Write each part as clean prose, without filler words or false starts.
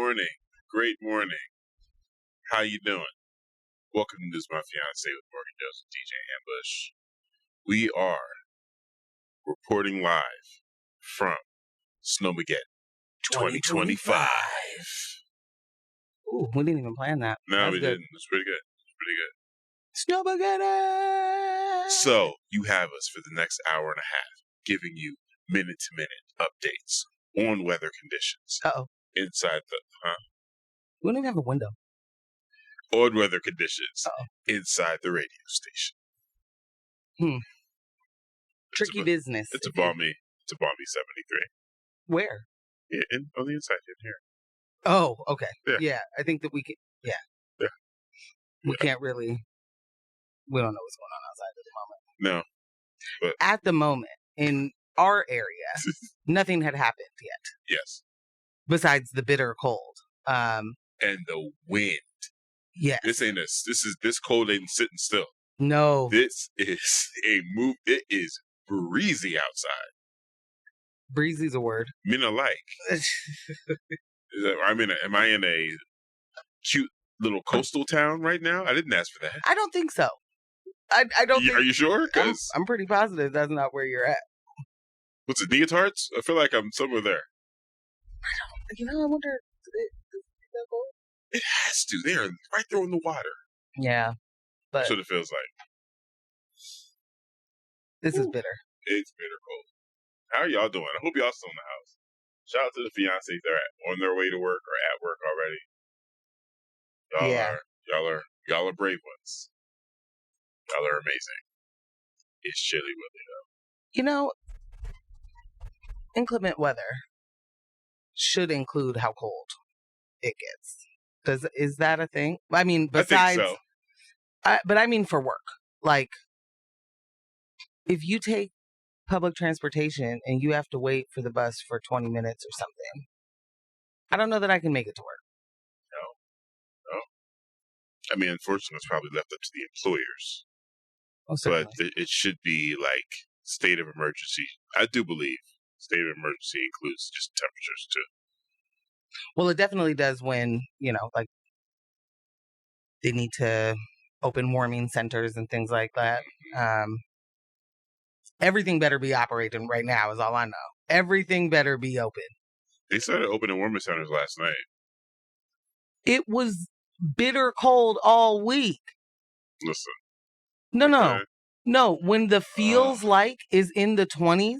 morning. Great morning. How you doing? Welcome to This My Fiancé with Morgan Jones and DJ Ambush. We are reporting live from Snowmageddon 2025. Ooh, we didn't even plan that. No, we didn't. It's pretty good. Snowmageddon! So, you have us for the next hour and a half, giving you minute-to-minute updates on weather conditions. Uh-oh. Inside the, We don't even have a window. On weather conditions. Uh-oh. Inside the radio station. Tricky business. It's a balmy 73. Where? Yeah, on the inside in here. Oh, okay. Yeah. I think that we can, we can't really, we don't know what's going on outside at the moment. No. But at the moment, in our area, nothing had happened yet. Yes. Besides the bitter cold. And the wind. Yes. This cold ain't sitting still. No. This is a move. It is breezy outside. Breezy's a word. Men alike. Am I in a cute little coastal town right now? I didn't ask for that. I don't think so. I don't think. Are you sure? Because I'm pretty positive that's not where you're at. What's it, Neotards? I feel like I'm somewhere there. I wonder. Is that cold? It has to. They're right there in the water. Yeah. But that's what it feels like. This is bitter. It's bitter cold. How are y'all doing? I hope y'all still in the house. Shout out to the fiancés. They're on their way to work or at work already. Y'all are brave ones. Y'all are amazing. It's chilly weather though. Inclement weather should include how cold it gets. Is that a thing? I mean, besides, I think so. But I mean for work. Like, if you take public transportation and you have to wait for the bus for 20 minutes or something, I don't know that I can make it to work. No. I mean, unfortunately, it's probably left up to the employers. Oh, certainly. But it should be like state of emergency. I do believe state of emergency includes just temperatures too. Well, it definitely does when, like they need to open warming centers and things like that. Everything better be operating right now is all I know. Everything better be open. They started opening warming centers last night. It was bitter cold all week. Listen. No. When the feels like is in the 20s,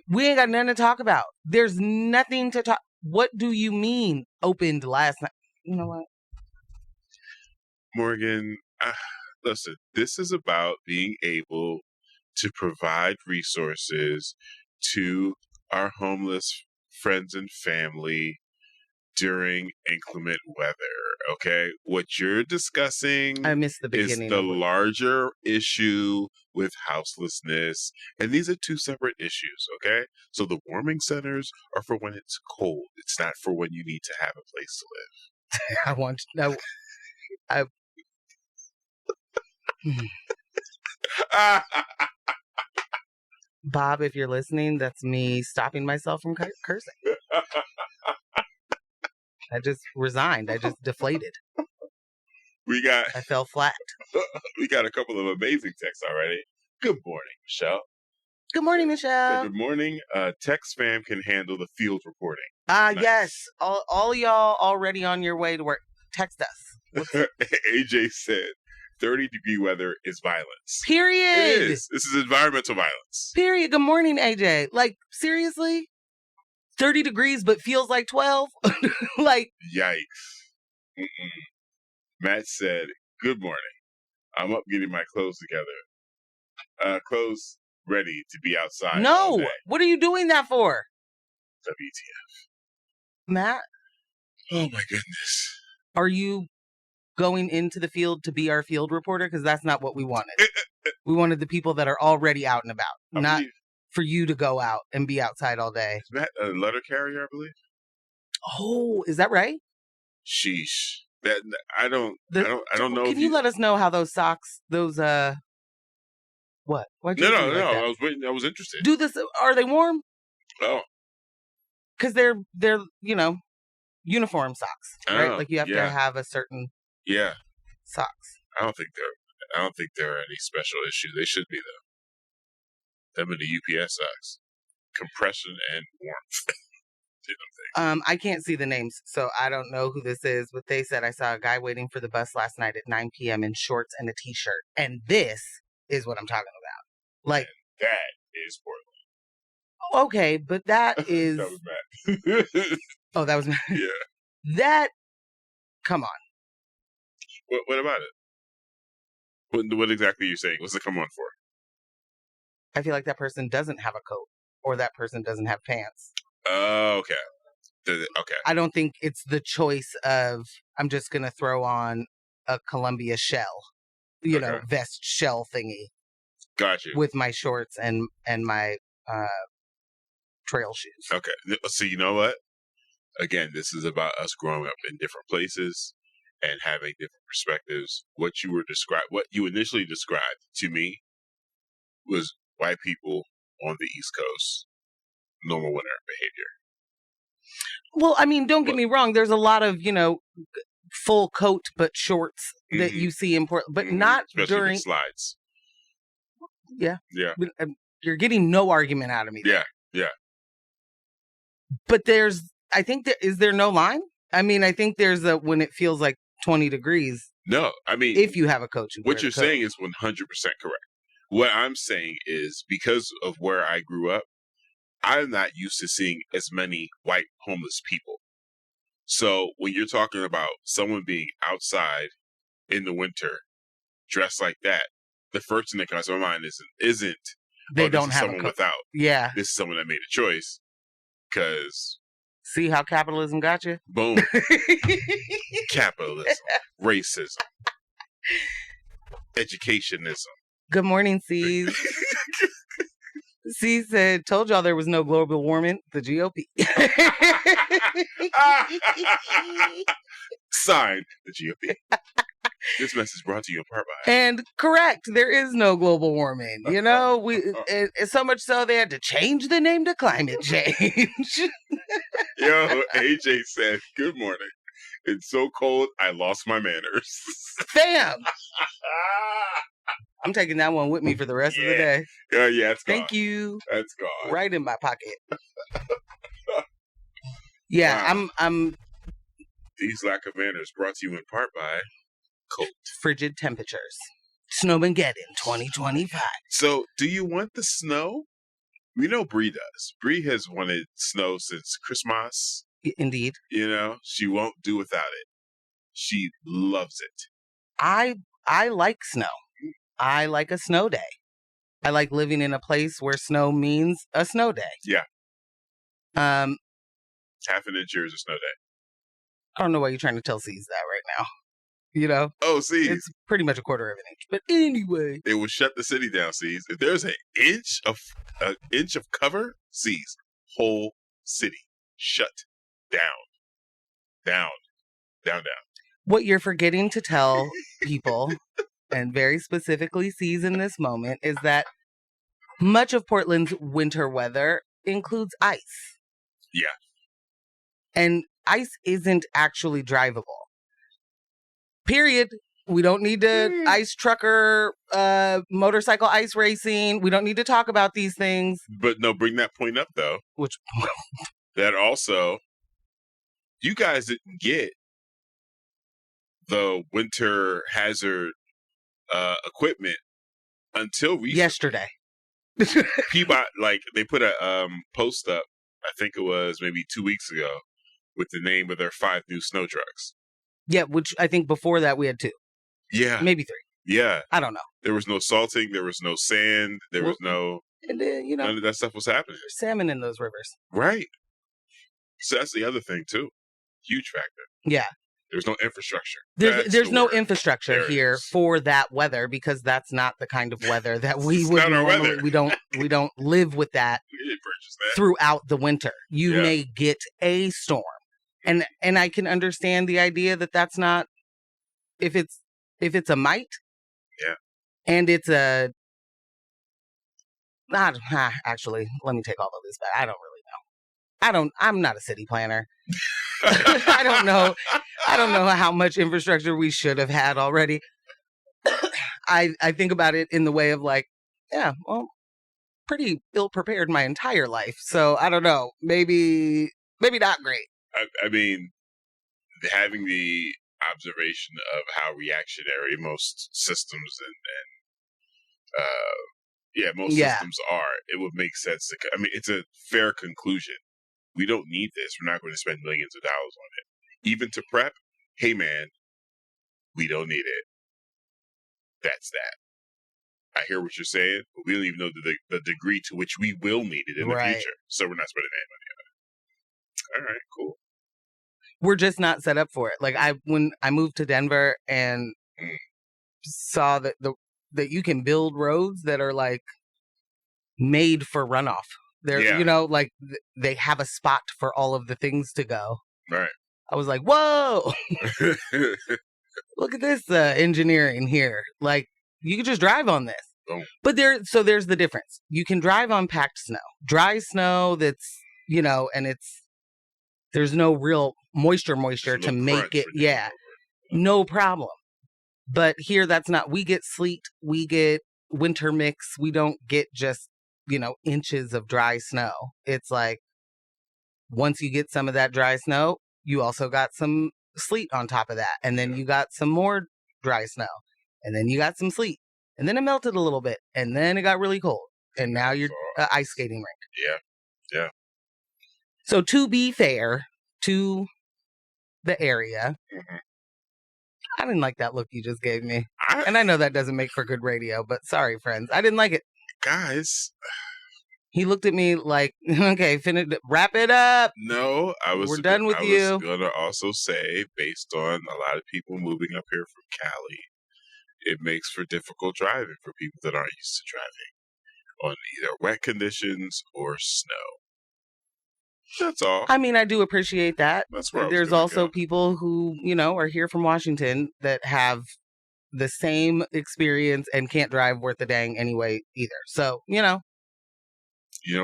we ain't got nothing to talk about. There's nothing to talk. What do you mean opened last night? You know what? Morgan, listen, this is about being able to provide resources to our homeless friends and family during inclement weather, okay? What you're discussing I missed the beginning is the larger issue with houselessness, and these are two separate issues, okay? So the warming centers are for when it's cold. It's not for when you need to have a place to live. Bob, if you're listening, that's me stopping myself from cursing. I just resigned. I just deflated. I fell flat. We got a couple of amazing texts already. Good morning, Michelle. Good morning, Michelle. Good morning. Text spam can handle the field reporting. Nice. Yes. All y'all already on your way to work. Text us. AJ said, 30-degree weather is violence. Period. It is. This is environmental violence. Period. Good morning, AJ. Like, seriously? 30 degrees, but feels like 12? Like. Yikes. Matt said, good morning. I'm up getting my clothes together. Clothes ready to be outside. No. What are you doing that for? WTF. Matt? Oh, my goodness. Are you going into the field to be our field reporter? Because that's not what we wanted. We wanted the people that are already out and about, not for you to go out and be outside all day. Is that a letter carrier, I believe? Oh, is that right? Sheesh. I don't know. Can you let us know how those socks, what? Why'd you No. like that? I was waiting. I was interested. Do this. Are they warm? Oh. Because they're uniform socks, right? Oh, Like you have to have a certain socks. I don't think there are any special issue. They should be though. Them and the UPS socks, compression and warmth. I can't see the names, so I don't know who this is, but they said I saw a guy waiting for the bus last night at 9 p.m. in shorts and a t-shirt. And this is what I'm talking about. Like, and that is Portland. Okay, but that is... That was Matt. Oh, that was Matt? Yeah. That... Come on. What about it? What exactly are you saying? What's it come on for? I feel like that person doesn't have a coat, or that person doesn't have pants. Oh, okay. Okay. I don't think it's the choice of, I'm just going to throw on a Columbia shell, you know, vest shell thingy. Got you. With my shorts and my trail shoes. Okay. So you know what? Again, this is about us growing up in different places and having different perspectives. What you initially described to me was white people on the East Coast, normal winter behavior. Well, I mean, don't get me wrong. There's a lot of, you know, full coat but shorts that you see in Portland, but not especially during with slides. Yeah. Yeah. But, you're getting no argument out of me. Yeah. Yeah. But I think is there no line? I mean, I think there's when it feels like 20 degrees. No, I mean, if you have a coat, what you're saying is 100% correct. What I'm saying is because of where I grew up, I'm not used to seeing as many white homeless people. So when you're talking about someone being outside in the winter dressed like that, the first thing that comes to my mind isn't they don't have someone without. Yeah. This is someone that made a choice. Because see how capitalism got you? Boom. Capitalism, racism, educationism. Good morning, C's. C said, told y'all there was no global warming. The GOP. Signed, the GOP. This message brought to you in part by. And correct, there is no global warming. You know, it's so much so they had to change the name to climate change. Yo, AJ said, good morning. It's so cold, I lost my manners. Fam! I'm taking that one with me for the rest of the day. Yeah, it's gone. Thank you. That's gone. Right in my pocket. Yeah, wow. I'm. These lack of manners brought to you in part by cold, frigid temperatures. Snowmageddon 2025. So, do you want the snow? We know Bree does. Bree has wanted snow since Christmas. Indeed. You know, she won't do without it. She loves it. I like snow. I like a snow day. I like living in a place where snow means a snow day. Yeah. Half an inch here is a snow day. I don't know why you're trying to tell C's that right now. You know? Oh, C's. It's pretty much a quarter of an inch. But anyway. It will shut the city down, C's. If there's an inch of cover, C's, whole city shut down. Down. Down, down. What you're forgetting to tell people, and very specifically C's in this moment, is that much of Portland's winter weather includes ice. Yeah. And ice isn't actually drivable. Period. We don't need to ice trucker, motorcycle ice racing. We don't need to talk about these things. But no, bring that point up, though. Which that also, you guys didn't get the winter hazard equipment until recently. Yesterday. Peabody, like, they put a post up, I think it was maybe 2 weeks ago, with the name of their 5 new snow trucks. Yeah, which I think before that we had 2. Yeah. Maybe 3. Yeah. I don't know. There was no salting. There was no sand. There was no... And then, you know... None of that stuff was happening. There's salmon in those rivers. Right. So that's the other thing, too. Huge factor. Yeah. There's no infrastructure. There's no infrastructure here for that weather because that's not the kind of weather that we would normally... We don't live with that, we didn't purchase that throughout the winter. You may get a storm. And I can understand the idea that that's not... If it's a mite, and it's a actually, let me take all of this back. I don't really know. I'm not a city planner. I don't know. I don't know how much infrastructure we should have had already. I think about it in the way of like, yeah, well, pretty ill prepared my entire life. So I don't know. Maybe not great. I mean, having the observation of how reactionary most systems and systems are, it would make sense to. I mean, it's a fair conclusion. We don't need this. We're not going to spend millions of dollars on it. Even to prep, hey man, we don't need it. That's that. I hear what you're saying, but we don't even know the degree to which we will need it in the future. So we're not spending any money on it. All right, cool. We're just not set up for it. Like when I moved to Denver and saw that that you can build roads that are like made for runoff. They're like they have a spot for all of the things to go. Right. I was like, whoa, look at this engineering here. Like you could just drive on this. Oh. But there's the difference. You can drive on packed snow, dry snow that's, and there's no real moisture to make it. Yeah, no problem. But here that's not, we get sleet, we get winter mix. We don't get just, inches of dry snow. It's like once you get some of that dry snow, you also got some sleet on top of that. And then you got some more dry snow. And then you got some sleet. And then it melted a little bit. And then it got really cold. And now you're ice skating rink. Yeah. So to be fair to the area, I didn't like that look you just gave me. And I know that doesn't make for good radio, but sorry, friends. I didn't like it. Guys. He looked at me like, okay, wrap it up. No, we're done with you. I was going to also say, based on a lot of people moving up here from Cali, it makes for difficult driving for people that aren't used to driving on either wet conditions or snow. That's all. I mean, I do appreciate that. That's where there's also people who, are here from Washington that have the same experience and can't drive worth a dang anyway either. So, You know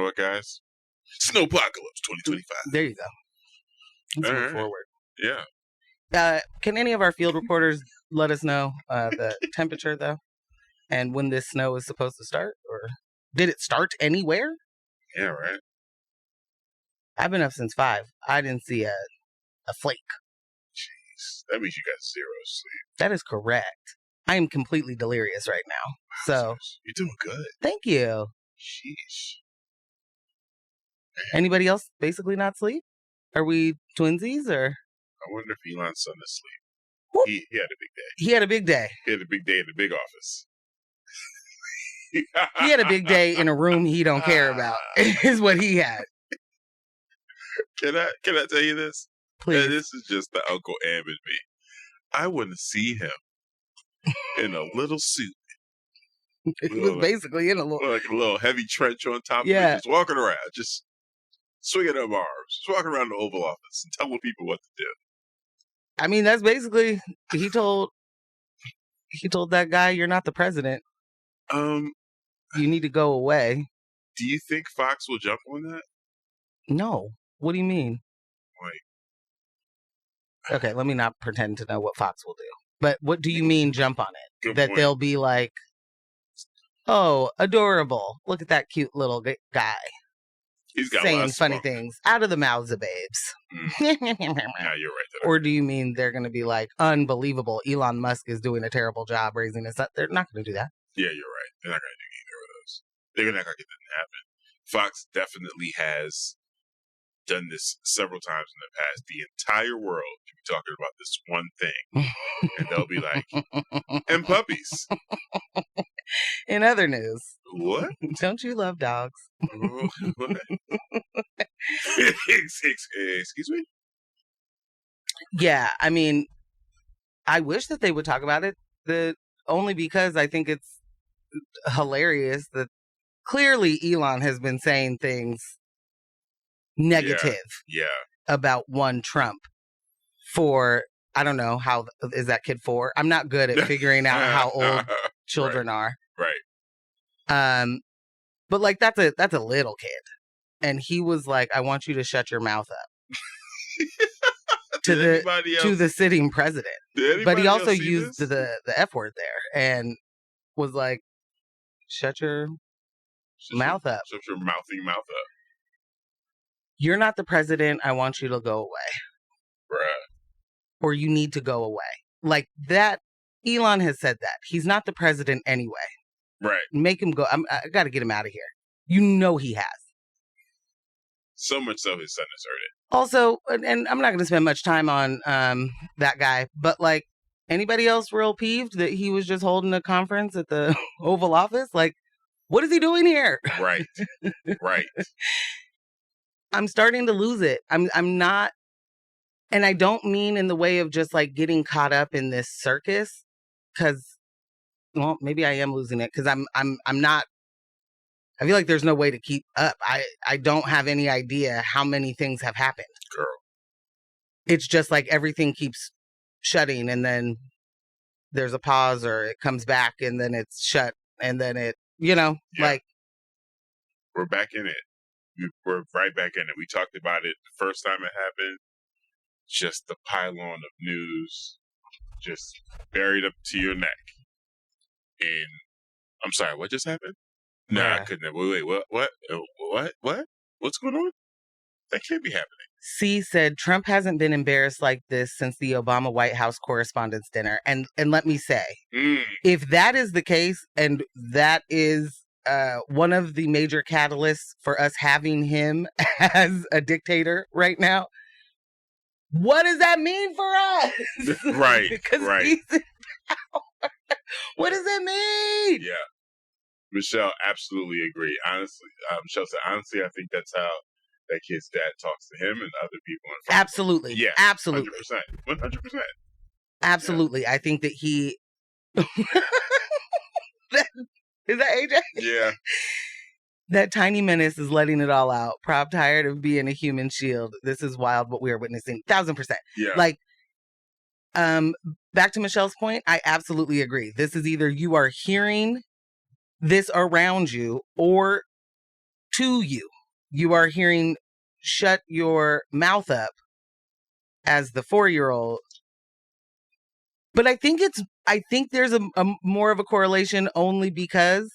what, guys? Snowpocalypse 2025. There you go. Let's move forward. Yeah. Can any of our field reporters let us know the temperature, though? And when this snow is supposed to start? Or did it start anywhere? Yeah, right. I've been up since 5. I didn't see a flake. Jeez. That means you got 0 sleep. That is correct. I am completely delirious right now. So you're doing good. Thank you. Sheesh. Anybody else basically not sleep? Are we twinsies or? I wonder if Elon's son is asleep. He had a big day. He had a big day. He had a big day in the big office. He had a big day in a room he don't care about, is what he had. Can I tell you this? Please. And this is just the Uncle Am in me. I wouldn't see him in a little suit. He was basically in a little heavy trench on top of it, just walking around, just swinging up arms, just walking around the Oval Office and telling people what to do. I mean, that's basically, he told that guy, you're not the president. You need to go away. Do you think Fox will jump on that? No. What do you mean? Wait. Okay, let me not pretend to know what Fox will do. But what do you mean jump on it? Good that point. They'll be like, oh, adorable. Look at that cute little guy. He's got saying funny things out of the mouths of babes. Yeah, you're right. Or do you mean they're going to be like, unbelievable, Elon Musk is doing a terrible job raising this up? They're not going to do that. Yeah, you're right. They're not going to do either of those. They're not going to get that to happen. Fox definitely has done this several times in the past. The entire world could be talking about this one thing. And they'll be like, and puppies. In other news. What? Don't you love dogs? What? Excuse me? Yeah, I mean, I wish that they would talk about it. Only because I think it's hilarious that clearly Elon has been saying things negative about one Trump for, I don't know, how is that kid 4? I'm not good at figuring out how old children are. Right. But like that's a little kid. And he was like, I want you to shut your mouth up. to the sitting president. But he also used the F word there and was like, shut your mouth up. Shut your mouthy mouth up. You're not the president. I want you to go away. Bruh. Or you need to go away. Like that, Elon has said that. He's not the president anyway. Right. Make him go. I got to get him out of here. You know he has. So much so his son has heard it. Also, and I'm not going to spend much time on that guy, but like, anybody else real peeved that he was just holding a conference at the Oval Office? Like, what is he doing here? Right. Right. I'm starting to lose it. I'm not, and I don't mean in the way of just like getting caught up in this circus, because, well, maybe I am losing it because I'm not. I feel like there's no way to keep up. I don't have any idea how many things have happened. Girl. It's just like everything keeps shutting and then there's a pause or it comes back and then it's shut and then it, like. We're back in it. We're right back in it. We talked about it the first time it happened. Just the pylon of news just buried up to your neck. And I'm sorry, what just happened? No, I couldn't. Wait, what? What's going on? That can't be happening. C said Trump hasn't been embarrassed like this since the Obama White House Correspondents' Dinner. And let me say, if that is the case, and that is one of the major catalysts for us having him as a dictator right now, what does that mean for us? Right, because right. He's in power. What does it mean? Yeah. Michelle, absolutely agree. Honestly, Michelle said, honestly, I think that's how that kid's dad talks to him and other people in front Absolutely. of him. Yeah. Absolutely. 100%. Absolutely. Yeah. I think that he... Is that AJ? Yeah. That tiny menace is letting it all out. Prop tired of being a human shield. This is wild what we are witnessing. 1,000%. Yeah. Like, back to Michelle's point, I absolutely agree. This is either you are hearing this around you or to you. You are hearing shut your mouth up as the 4-year-old. But I think there's a more of a correlation only because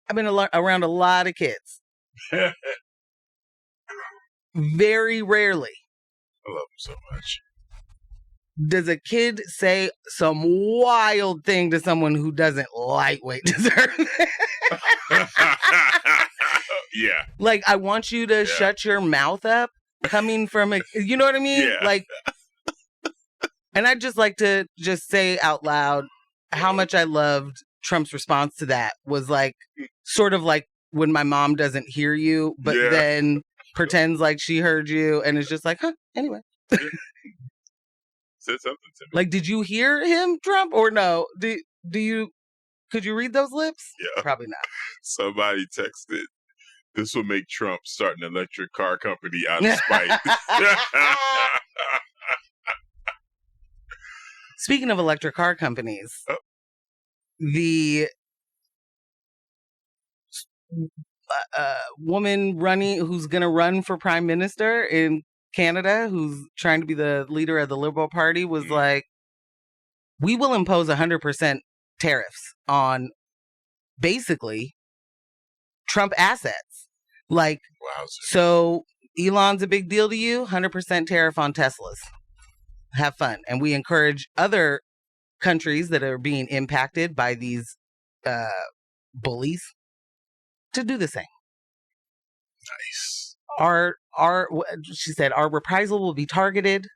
I've been around a lot of kids. Very rarely. I love them so much. Does a kid say some wild thing to someone who doesn't lightweight deserve it? Yeah. Like, I want you to shut your mouth up coming from a, you know what I mean? Yeah. Like, and I'd just like to just say out loud how much I loved Trump's response to that was like, sort of like when my mom doesn't hear you, but then pretends like she heard you and is just like, huh, anyway. Said something to me. Like, did you hear him, Trump, or no? Do you, could you read those lips? Yeah. Probably not. Somebody texted, this will make Trump start an electric car company out of spite. Speaking of electric car companies, the woman who's going to run for prime minister in Canada, who's trying to be the leader of the Liberal Party, was like, we will impose 100% tariffs on basically Trump assets. Like, wowzer. So Elon's a big deal to you, 100% tariff on Teslas. Have fun. And we encourage other countries that are being impacted by these bullies to do the same. Nice. She said, our reprisal will be targeted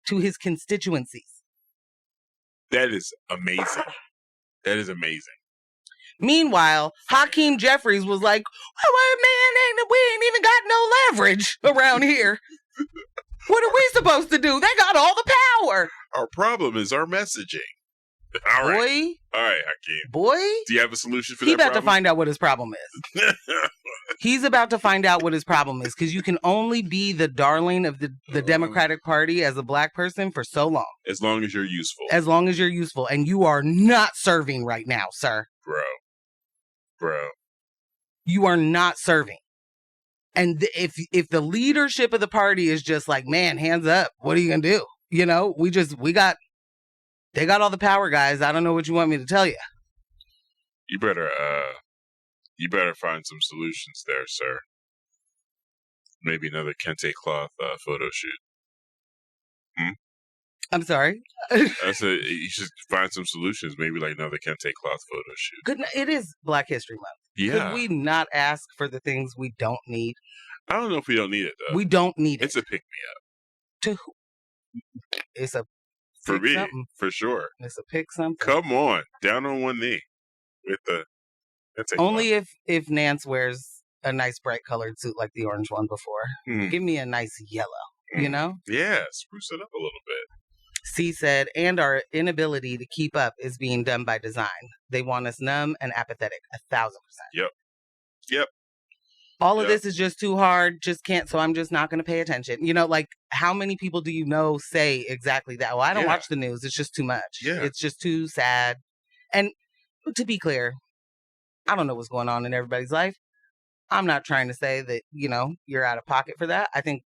to his constituencies. That is amazing. That is amazing. Meanwhile, Hakeem Jeffries was like, well, man, we ain't even got no leverage around here. What are we supposed to do? They got all the power. Our problem is our messaging. All right. Boy. All right, Hakeem. Boy. Do you have a solution for that He's about problem? to find out what his problem is. He's about to find out what his problem is, because you can only be the darling of the Democratic Party as a black person for so long. As long as you're useful. As long as you're useful. And you are not serving right now, sir. Bro. You are not serving. And if the leadership of the party is just like, man, hands up, what are you gonna do? You know, they got all the power, guys. I don't know what you want me to tell you. You better find some solutions there, sir. Maybe another kente cloth photo shoot. I'm sorry. I said you should find some solutions. Maybe like another kente cloth photo shoot. Good. It is Black History Month. Yeah. Could we not ask for the things we don't need? I don't know if we don't need it though. We don't need it. It's a pick me up. To who? It's a for me, something. For sure. It's a pick something. Come on, down on one knee with the. Only if Nance wears a nice bright colored suit like the orange one before. Give me a nice yellow. You know? Yeah, spruce it up a little bit. C said, and our inability to keep up is being done by design. They want us numb and apathetic. 1,000%. Yep. All of this is just too hard. Just can't. So I'm just not going to pay attention. You know, like how many people do you know say exactly that? Well, I don't watch the news. It's just too much. Yeah. It's just too sad. And to be clear, I don't know what's going on in everybody's life. I'm not trying to say that, you know, you're out of pocket for that. I think,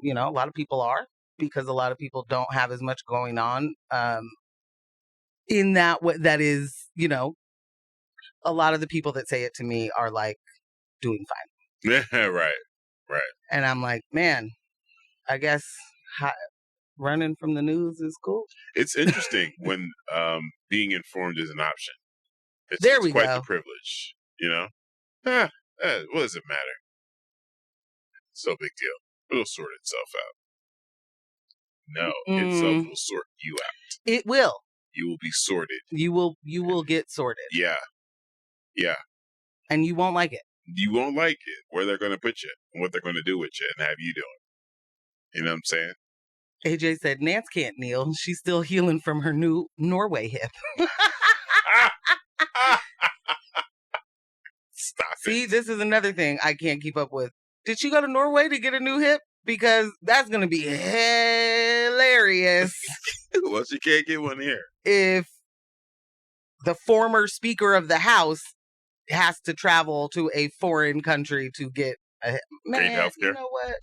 you know, a lot of people are, because a lot of people don't have as much going on in that way. That is, you know, a lot of the people that say it to me are like doing fine. Yeah, right. And I'm like, man, I guess running from the news is cool. It's interesting when being informed is an option. It's quite the privilege, you know? What does it matter? It's no big deal. It'll sort itself out. No, itself will sort you out. It will. You will be sorted. You will get sorted. Yeah. And you won't like it. You won't like it, where they're going to put you, and what they're going to do with you, and have you doing. You know what I'm saying? AJ said, Nance can't kneel. She's still healing from her new Norway hip. Stop it. See, this is another thing I can't keep up with. Did she go to Norway to get a new hip? Because that's going to be hilarious. Well, she can't get one here. If the former Speaker of the House has to travel to a foreign country to get great healthcare. You know what?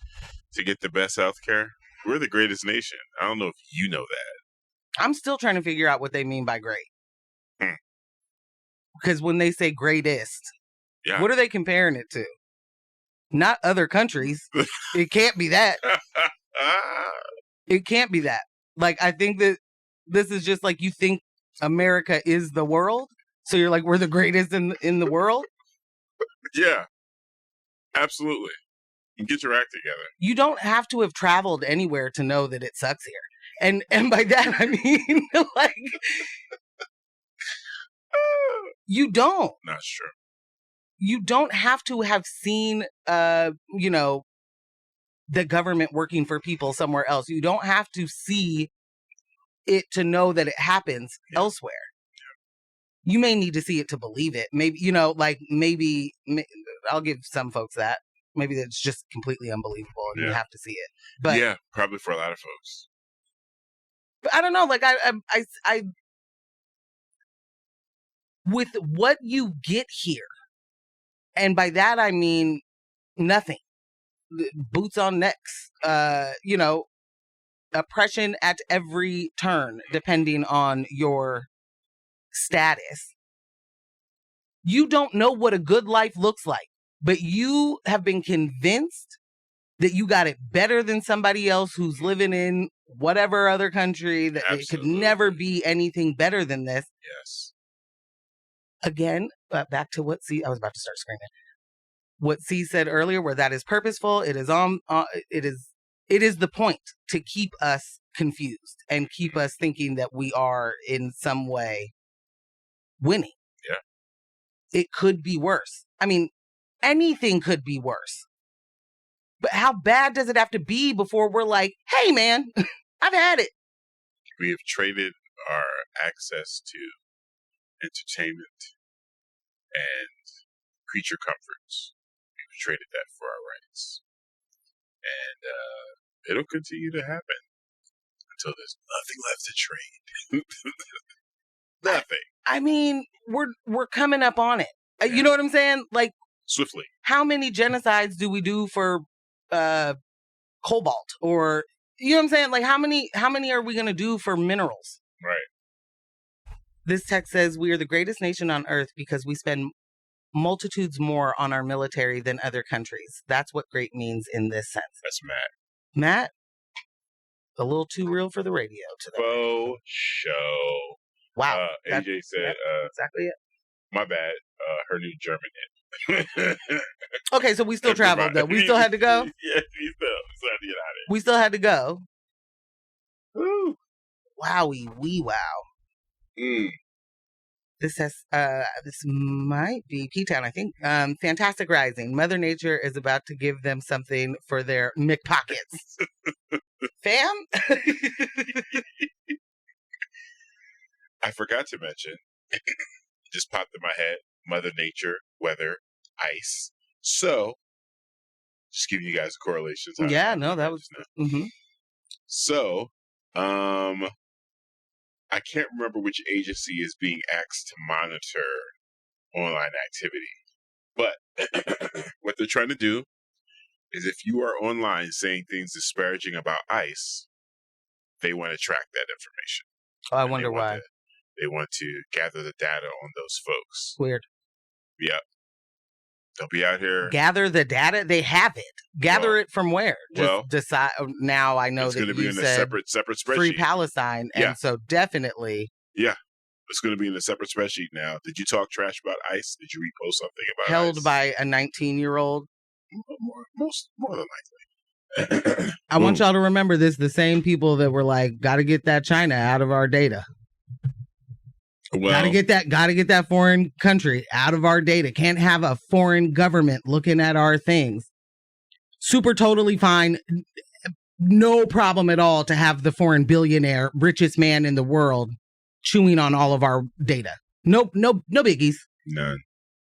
To get the best healthcare. We're the greatest nation. I don't know if you know that. I'm still trying to figure out what they mean by great. Because when they say greatest, what are they comparing it to? Not other countries. It can't be that. It can't be that. Like, I think that this is just like, you think America is the world? So you're like, we're the greatest in the world? Yeah. Absolutely. You get your act together. You don't have to have traveled anywhere to know that it sucks here. And by that, I mean, like, you don't. Not sure. You don't have to have seen, you know, the government working for people somewhere else. You don't have to see it to know that it happens elsewhere. You may need to see it to believe it. Maybe, you know, like maybe I'll give some folks that. Maybe it's just completely unbelievable and you have to see it. But yeah, probably for a lot of folks. But I don't know. Like I with what you get here, and by that I mean nothing. Boots on necks. You know, oppression at every turn, depending on your status. You don't know what a good life looks like, but you have been convinced that you got it better than somebody else who's living in whatever other country, that it could never be anything better than this. Yes. Again, back to what C, I was about to start screaming. What C said earlier, where that is purposeful, it is it is the point to keep us confused and keep us thinking that we are in some way winning. Yeah. It could be worse. I mean, anything could be worse. But how bad does it have to be before we're like, hey, man, I've had it? We have traded our access to entertainment and creature comforts. We've traded that for our rights. And it'll continue to happen until there's nothing left to trade. Nothing. I mean, we're coming up on it. You know what I'm saying? Like, swiftly. How many genocides do we do for cobalt? Or, you know what I'm saying? Like, how many are we going to do for minerals? Right. This text says, we are the greatest nation on earth because we spend multitudes more on our military than other countries. That's what great means in this sense. That's Matt. Matt, a little too real for the radio today. Faux show. Wow. AJ said, exactly it. My bad. Her new German hit. Okay, so we still traveled, though. We still had to go? Yeah, we still had to get out of it. We still had to go. Woo. Wowie, wee wow. This says, this might be P-Town, I think. Fantastic Rising. Mother Nature is about to give them something for their McPockets. Fam? I forgot to mention, just popped in my head, Mother Nature, weather, ice. So, just giving you guys a correlation. Yeah, no, that was... Mm-hmm. So, I can't remember which agency is being asked to monitor online activity. But what they're trying to do is if you are online saying things disparaging about ICE, they want to track that information. Oh, I wonder why. They want to gather the data on those folks. Weird. Yep. They'll be out here. Gather the data? They have it. Gather it from where? Just decide. Now I know it's that going to be in a separate spreadsheet. Free Palestine. Yeah. And so definitely. Yeah. It's going to be in a separate spreadsheet now. Did you talk trash about ICE? Did you repost something about held ICE? by a 19-year-old? More than likely. I want y'all to remember this. The same people that were like, got to get that China out of our data. Well, gotta get that foreign country out of our data. Can't have a foreign government looking at our things. Super totally fine. No problem at all to have the foreign billionaire, richest man in the world, chewing on all of our data. No biggies. None.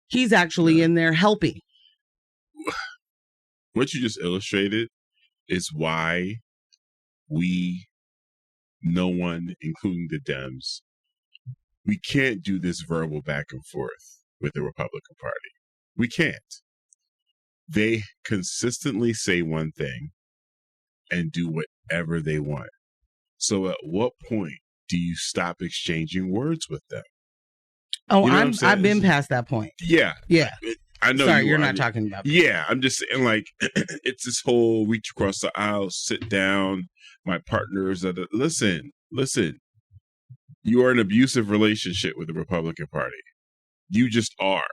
He's actually in there helping. What you just illustrated is why no one, including the Dems, we can't do this verbal back and forth with the Republican Party. We can't. They consistently say one thing and do whatever they want. So at what point do you stop exchanging words with them? Oh, you know I've been past that point. Yeah. Yeah. I know. Sorry, you're not talking about that. Yeah, I'm just saying, like, it's this whole reach across the aisle, sit down, my partners. Listen. You are in an abusive relationship with the Republican Party. You just are.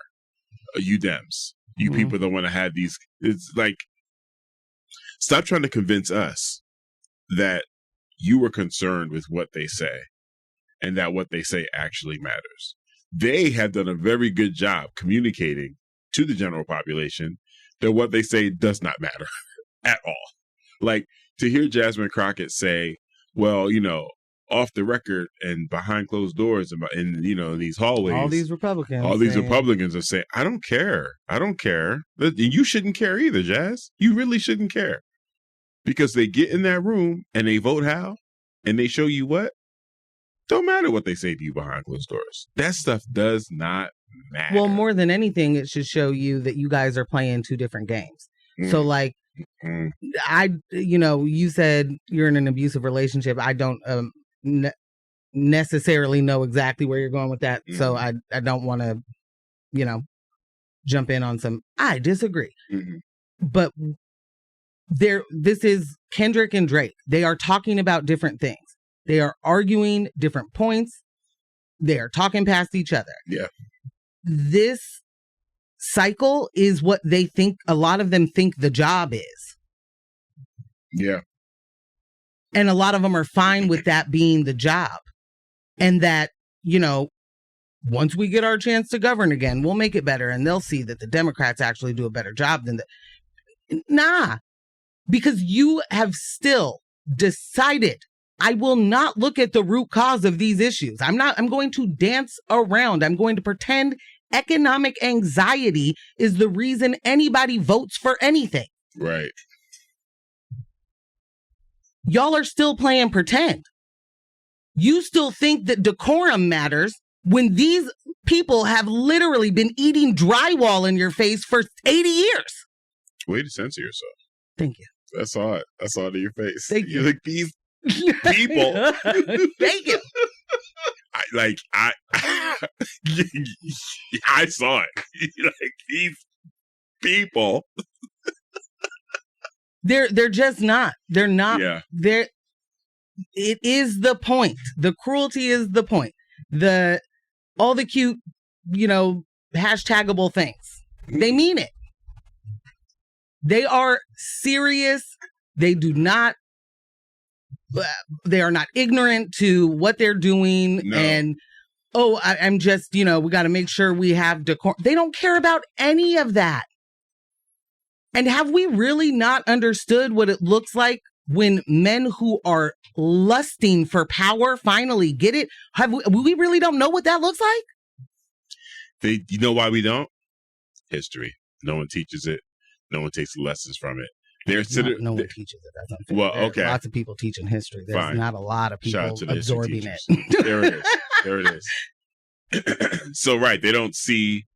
You Dems. You people that want to have these. It's like, stop trying to convince us that you are concerned with what they say and that what they say actually matters. They have done a very good job communicating to the general population that what they say does not matter at all. Like, to hear Jasmine Crockett say, well, off the record and behind closed doors in these hallways, all these Republicans are saying, I don't care. You shouldn't care either, Jazz. You really shouldn't care, because they get in that room and they vote how, and they show you what. Don't matter what they say to you behind closed doors. That stuff does not matter. Well, more than anything, it should show you that you guys are playing two different games. So, like, you said you're in an abusive relationship. I don't necessarily know exactly where you're going with that. So I don't want to, jump in on some, I disagree. But this is Kendrick and Drake. They are talking about different things. They are arguing different points. They are talking past each other. Yeah. This cycle is what they think, a lot of them think the job is. Yeah. And a lot of them are fine with that being the job. And that, once we get our chance to govern again, we'll make it better. And they'll see that the Democrats actually do a better job than because you have still decided, I will not look at the root cause of these issues. I'm going to dance around. I'm going to pretend economic anxiety is the reason anybody votes for anything. Right. Y'all are still playing pretend. You still think that decorum matters when these people have literally been eating drywall in your face for 80 years. Way to censor yourself. Thank you. I saw it. I saw it in your face. Thank you. You're like, these people. Thank you. I saw it. Like, these people. They're just not. They're not. Yeah. It is the point. The cruelty is the point. All the cute, hashtagable things. They mean it. They are serious. They are not ignorant to what they're doing. No. And, I'm just, we got to make sure we have decorum. They don't care about any of that. And have we really not understood what it looks like when men who are lusting for power finally get it? We really don't know what that looks like? You know why we don't? History. No one teaches it. No one takes lessons from it. No one teaches it. That's unfair. Well, okay. Lots of people teaching history. There's Fine. not a lot of people absorbing it. There it is. There it is. So, right. They don't see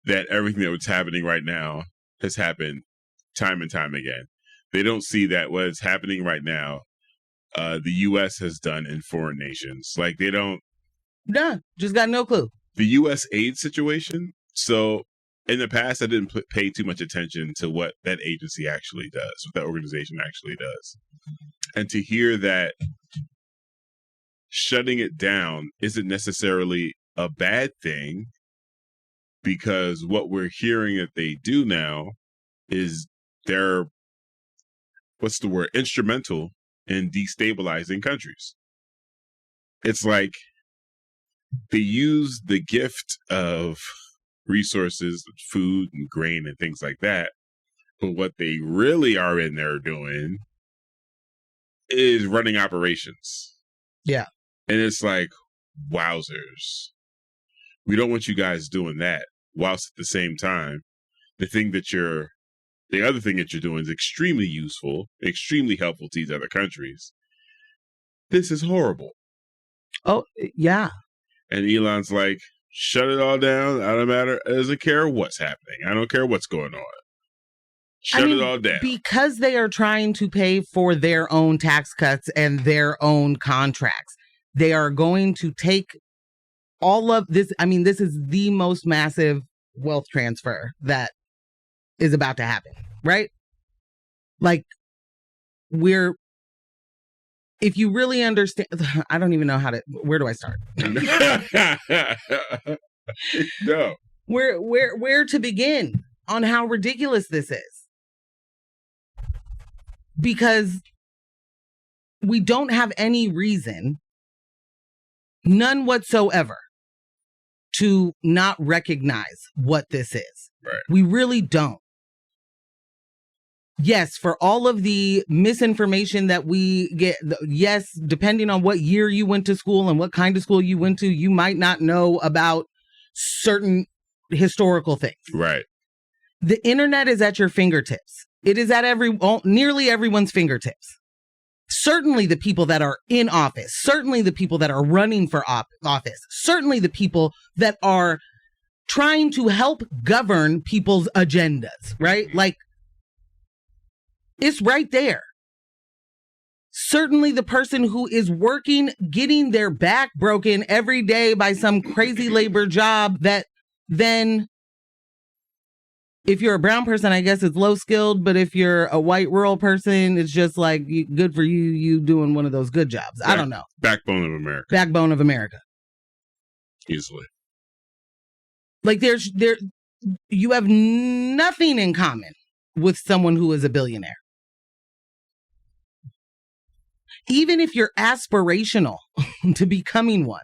that everything that was happening right now has happened time and time again. They don't see that what is happening right now, the U.S. has done in foreign nations. Like, they don't. Nah, just got no clue. The U.S. aid situation. So, in the past, I didn't pay too much attention to what that agency actually does, what that organization actually does. And to hear that shutting it down isn't necessarily a bad thing, because what we're hearing that they do now is they're, instrumental in destabilizing countries. It's like they use the gift of resources, food and grain and things like that. But what they really are in there doing is running operations. Yeah. And it's like, wowzers. We don't want you guys doing that. Whilst at the same time, the other thing that you're doing is extremely useful, extremely helpful to these other countries. This is horrible. Oh, yeah. And Elon's like, shut it all down. I don't matter. It doesn't care what's happening. I don't care what's going on. Shut it all down. Because they are trying to pay for their own tax cuts and their own contracts. They are going to take all of this. I mean, this is the most massive wealth transfer that is about to happen, right? Like, if you really understand, I don't even know where do I start? No. Where to begin on how ridiculous this is? Because we don't have any reason, none whatsoever, to not recognize what this is. Right. We really don't. Yes, for all of the misinformation that we get, yes, depending on what year you went to school and what kind of school you went to, you might not know about certain historical things. Right. The internet is at your fingertips. It is at nearly everyone's fingertips. Certainly the people that are in office, certainly the people that are running for office, certainly the people that are trying to help govern people's agendas, right? Like, it's right there. Certainly the person who is working, getting their back broken every day by some crazy labor job that then, if you're a brown person, I guess it's low skilled, but if you're a white rural person, it's just like, good for you doing one of those good jobs. I don't know. Backbone of America. Backbone of America. Easily. Like, you have nothing in common with someone who is a billionaire. Even if you're aspirational to becoming one,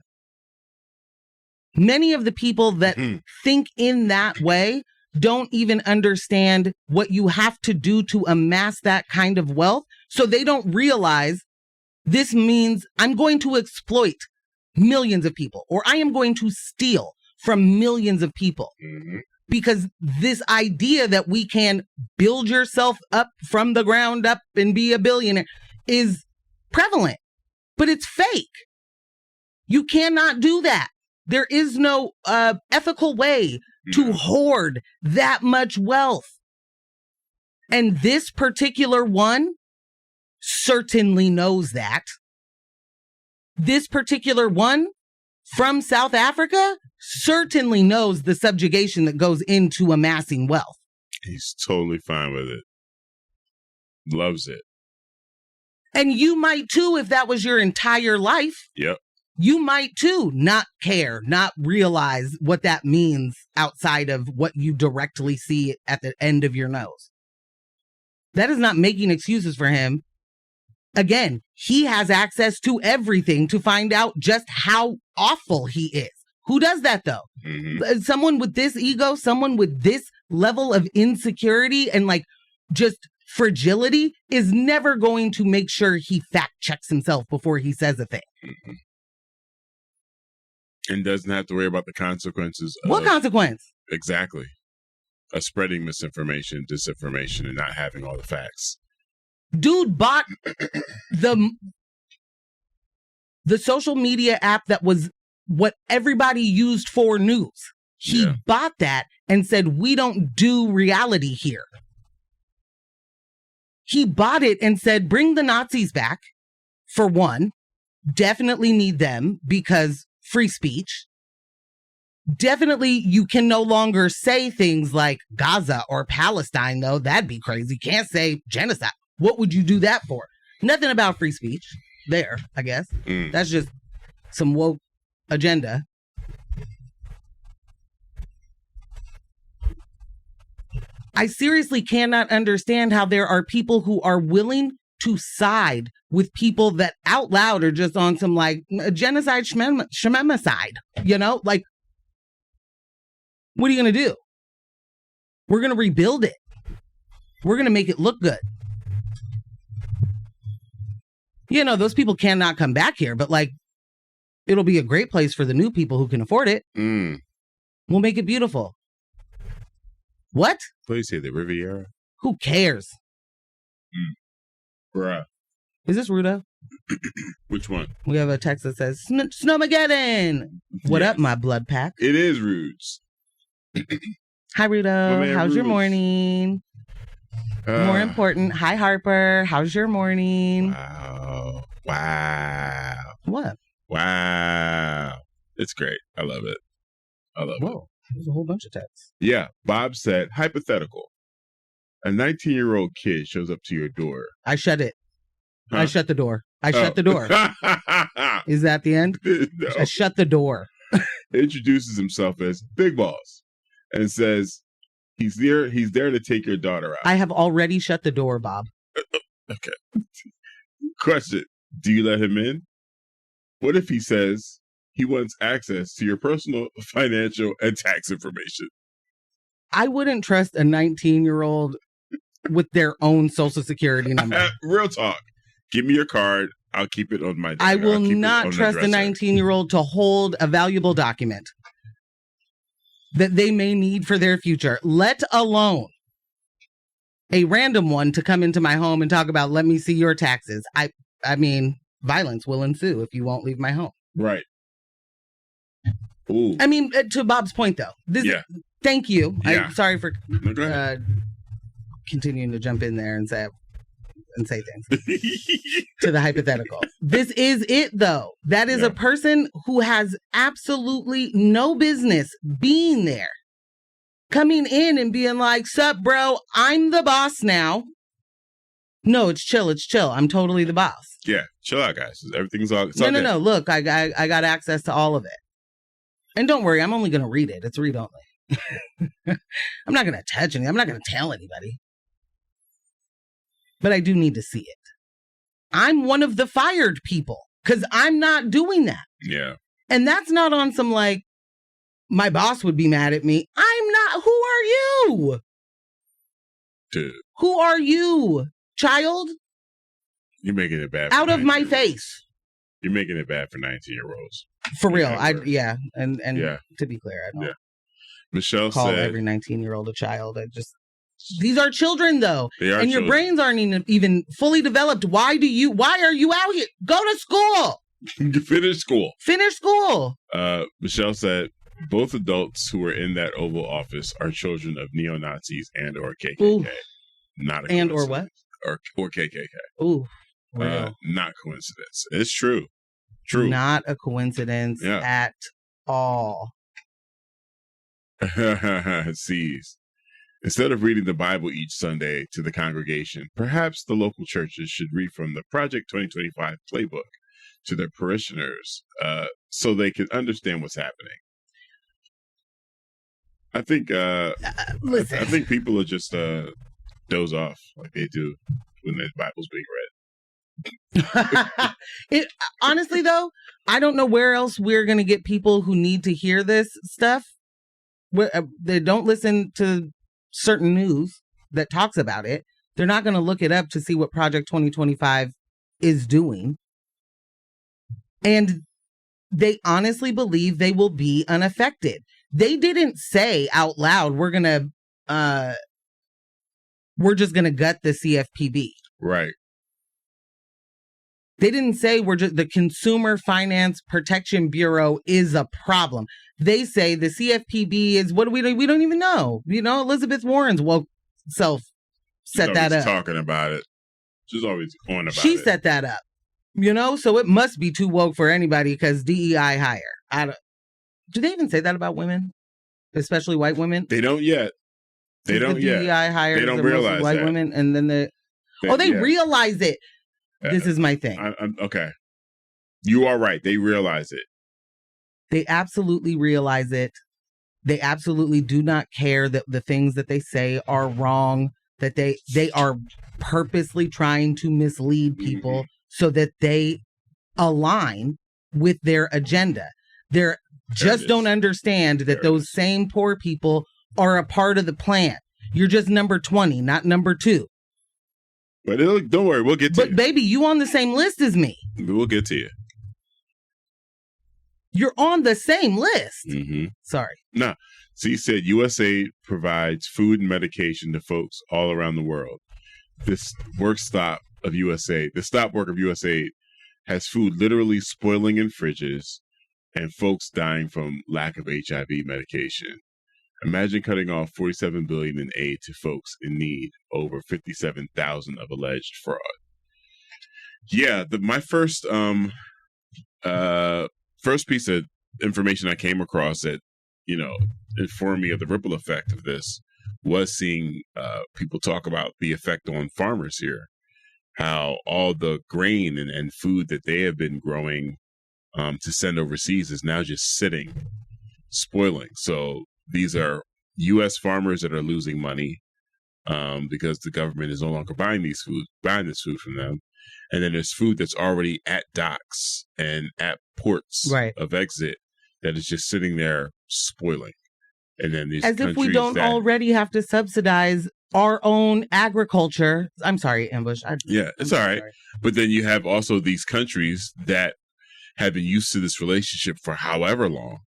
many of the people that think in that way don't even understand what you have to do to amass that kind of wealth. So they don't realize this means I'm going to exploit millions of people, or I am going to steal from millions of people. Mm-hmm. Because this idea that we can build yourself up from the ground up and be a billionaire is prevalent, but it's fake. You cannot do that. There is no ethical way to hoard that much wealth. And this particular one certainly knows that. This particular one from South Africa certainly knows the subjugation that goes into amassing wealth. He's totally fine with it. Loves it. And you might too, if that was your entire life. Yep. You might too not care, not realize what that means outside of what you directly see at the end of your nose. That is not making excuses for him. Again, he has access to everything to find out just how awful he is. Who does that though? Mm-hmm. Someone with this ego, someone with this level of insecurity and like just fragility is never going to make sure he fact checks himself before he says a thing. Mm-hmm. And doesn't have to worry about the consequences. What consequence? Exactly. Of spreading misinformation, disinformation, and not having all the facts. Dude bought the social media app that was what everybody used for news. He bought that and said, we don't do reality here. He bought it and said, bring the Nazis back, for one. Definitely need them because free speech. Definitely you can no longer say things like Gaza or Palestine, though. That'd be crazy. Can't say genocide. What would you do that for? Nothing about free speech there, I guess. That's just some woke agenda. I seriously cannot understand how there are people who are willing to side with people that out loud are just on some like genocide, shememicide, you know? Like, what are you going to do? We're going to rebuild it. We're going to make it look good. You know, those people cannot come back here, but like, it'll be a great place for the new people who can afford it. We'll make it beautiful. What? What do you say, the Riviera? Who cares? Bruh. Is this Rudo? Which one? We have a text that says, Snowmageddon! What up, my blood pack? It is Rudes. Hi, Rudo. How's your morning? More important, hi, Harper. How's your morning? Wow. What? Wow. It's great. I love it. Whoa. There's a whole bunch of texts. Yeah. Bob said, hypothetical. A 19-year-old kid shows up to your door. I shut it. Huh? I shut the door. I shut the door. Is that the end? No. I shut the door. Introduces himself as Big Balls and says he's there to take your daughter out. I have already shut the door, Bob. Okay. Question. Do you let him in? What if he says he wants access to your personal, financial, and tax information? I wouldn't trust a 19-year-old with their own social security number. Real talk. Give me your card. I'll keep it on my desk. I will not trust a 19-year-old to hold a valuable document that they may need for their future, let alone a random one to come into my home and talk about, let me see your taxes. I mean, violence will ensue if you won't leave my home. Right. Ooh. I mean, to Bob's point, though. Thank you. Yeah. I'm sorry for continuing to jump in there and say things to the hypothetical. This is it, though. That is a person who has absolutely no business being there. Coming in and being like, sup, bro, I'm the boss now. No, it's chill. It's chill. I'm totally the boss. Yeah, chill out, guys. Everything's all... No. Look, I got access to all of it. And don't worry, I'm only going to read it. It's read only. I'm not going to touch anything. I'm not going to tell anybody. But I do need to see it. I'm one of the fired people because I'm not doing that. Yeah. And that's not on some like, my boss would be mad at me. I'm not. Who are you? Dude. Who are you, child? You're making it bad. Out of my face. You're making it bad for 19-year-olds. For real. And to be clear, I don't. Yeah. Michelle call said, every 19-year-old a child. These are children, though. They are and your children. brains aren't even fully developed. Why are you out here? Go to school. Finish school. Finish school. Michelle said, both adults who were in that Oval Office are children of neo-Nazis and or KKK. Ooh. Not a and or what? Or KKK. Ooh. Real. Not coincidence. It's true. True. Not a coincidence at all. Sees. Instead of reading the Bible each Sunday to the congregation, perhaps the local churches should read from the Project 2025 playbook to their parishioners so they can understand what's happening. I think listen. I think people are just doze off like they do when the Bible's being read. Honestly, though, I don't know where else we're going to get people who need to hear this stuff. They don't listen to certain news that talks about it. They're not going to look it up to see what Project 2025 is doing. And they honestly believe they will be unaffected. They didn't say out loud, we're just going to gut the CFPB. Right. They didn't say the Consumer Finance Protection Bureau is a problem. They say the CFPB is we don't even know. You know, Elizabeth Warren's woke self set that up. Talking about it. She's always on about it. She set that up. You know, so it must be too woke for anybody because DEI hire. Do they even say that about women, especially white women? They don't yet. They don't yet. DEI hires. They don't realize white that. women, and then they realize it. This is my thing. Okay. You are right. They realize it. They absolutely realize it. They absolutely do not care that the things that they say are wrong, that they are purposely trying to mislead people so that they align with their agenda. They're just don't understand that those same poor people are a part of the plan. You're just number 20, not number 2. But don't worry, we'll get to you. But baby, you on the same list as me. We'll get to you. You're on the same list. Mm-hmm. Sorry. No. So he said USAID provides food and medication to folks all around the world. The stop work of USAID has food literally spoiling in fridges and folks dying from lack of HIV medication. Imagine cutting off $47 billion in aid to folks in need, over 57,000 of alleged fraud. Yeah, my first piece of information I came across that, informed me of the ripple effect of this was seeing people talk about the effect on farmers here, how all the grain and food that they have been growing to send overseas is now just sitting, spoiling. So these are U.S. farmers that are losing money because the government is no longer buying this food from them. And then there's food that's already at docks and at ports of exit that is just sitting there spoiling. And then these as if we don't already have to subsidize our own agriculture. I'm sorry, Ambush. It's all right. Sorry. But then you have also these countries that have been used to this relationship for however long,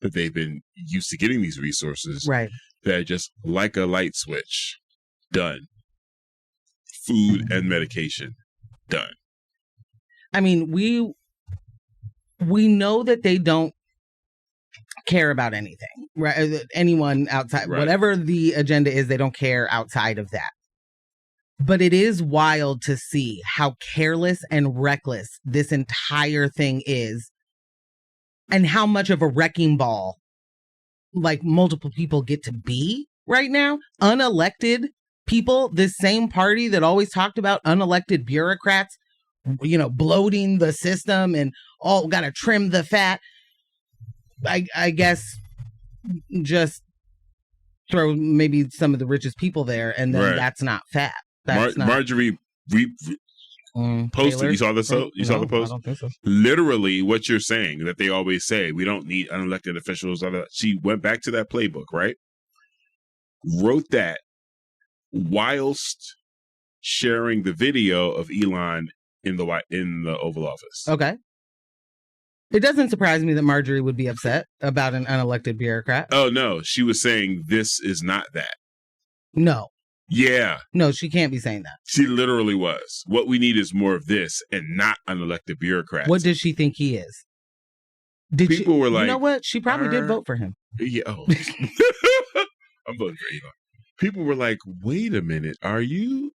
that they've been used to getting these resources. Right. That are just like a light switch. Done. Food and medication. Done. I mean, we know that they don't care about anything, right? Anyone outside, whatever the agenda is, they don't care outside of that. But it is wild to see how careless and reckless this entire thing is, and how much of a wrecking ball, like, multiple people get to be right now. Unelected people, this same party that always talked about unelected bureaucrats, bloating the system and all got to trim the fat. I guess just throw maybe some of the richest people there, and then that's not fat. Marjorie posted. Taylor? You saw this? You saw the post? I don't think so. Literally, what you're saying that they always say, we don't need unelected officials. She went back to that playbook, right? Wrote that whilst sharing the video of Elon in the Oval Office. Okay. It doesn't surprise me that Marjorie would be upset about an unelected bureaucrat. Oh, no. She was saying this is not that. No. Yeah. No, she can't be saying that. She literally was. What we need is more of this and not unelected bureaucrats. What does she think he is? People were like, you know what? She probably did vote for him. Yeah. Oh. I'm voting for Elon. People were like, wait a minute. Are you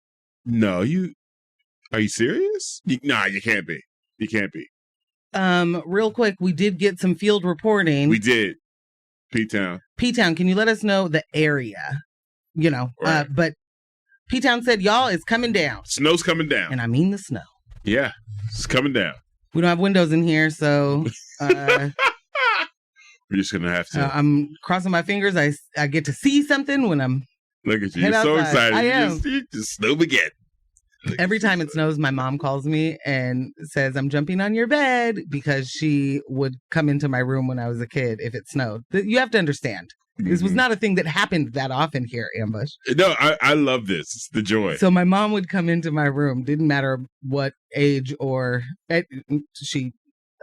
serious? Nah, you can't be. You can't be. Real quick, we did get some field reporting. We did. P-Town, can you let us know the area? Right. But P-Town said, y'all, it's coming down. Snow's coming down. And I mean the snow. Yeah, it's coming down. We don't have windows in here, so we're just gonna have to. I'm crossing my fingers. I get to see something when I'm. Look at you! You're so excited. I am. Just Snowmageddon. Every time it snows, my mom calls me and says, I'm jumping on your bed, because she would come into my room when I was a kid if it snowed. You have to understand. This was not a thing that happened that often here, Ambush. No, I love this. It's the joy. So my mom would come into my room, didn't matter what age or she,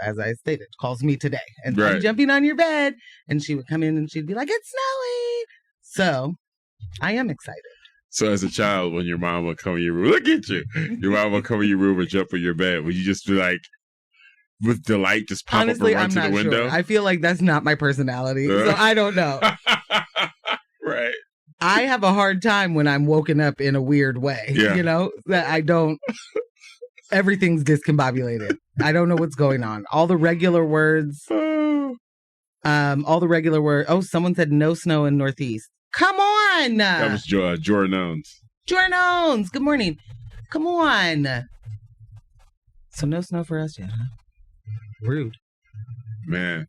as I stated, calls me today and I'm jumping on your bed. And she would come in and she'd be like, it's snowing. So I am excited. So as a child, when your mom would come in your room, look at you. Your mom would come in your room and jump on your bed. Would you just be like, with delight, just pop Honestly, up and run to the window? Sure. I feel like that's not my personality, so I don't know. Right. I have a hard time when I'm woken up in a weird way. Yeah. That I don't. Everything's discombobulated. I don't know what's going on. All the regular words. Oh, someone said no snow in Northeast. Come on. That was Jordan Owens. Jordan Owens. Good morning. Come on. So no snow for us yet, huh? Rude. Man.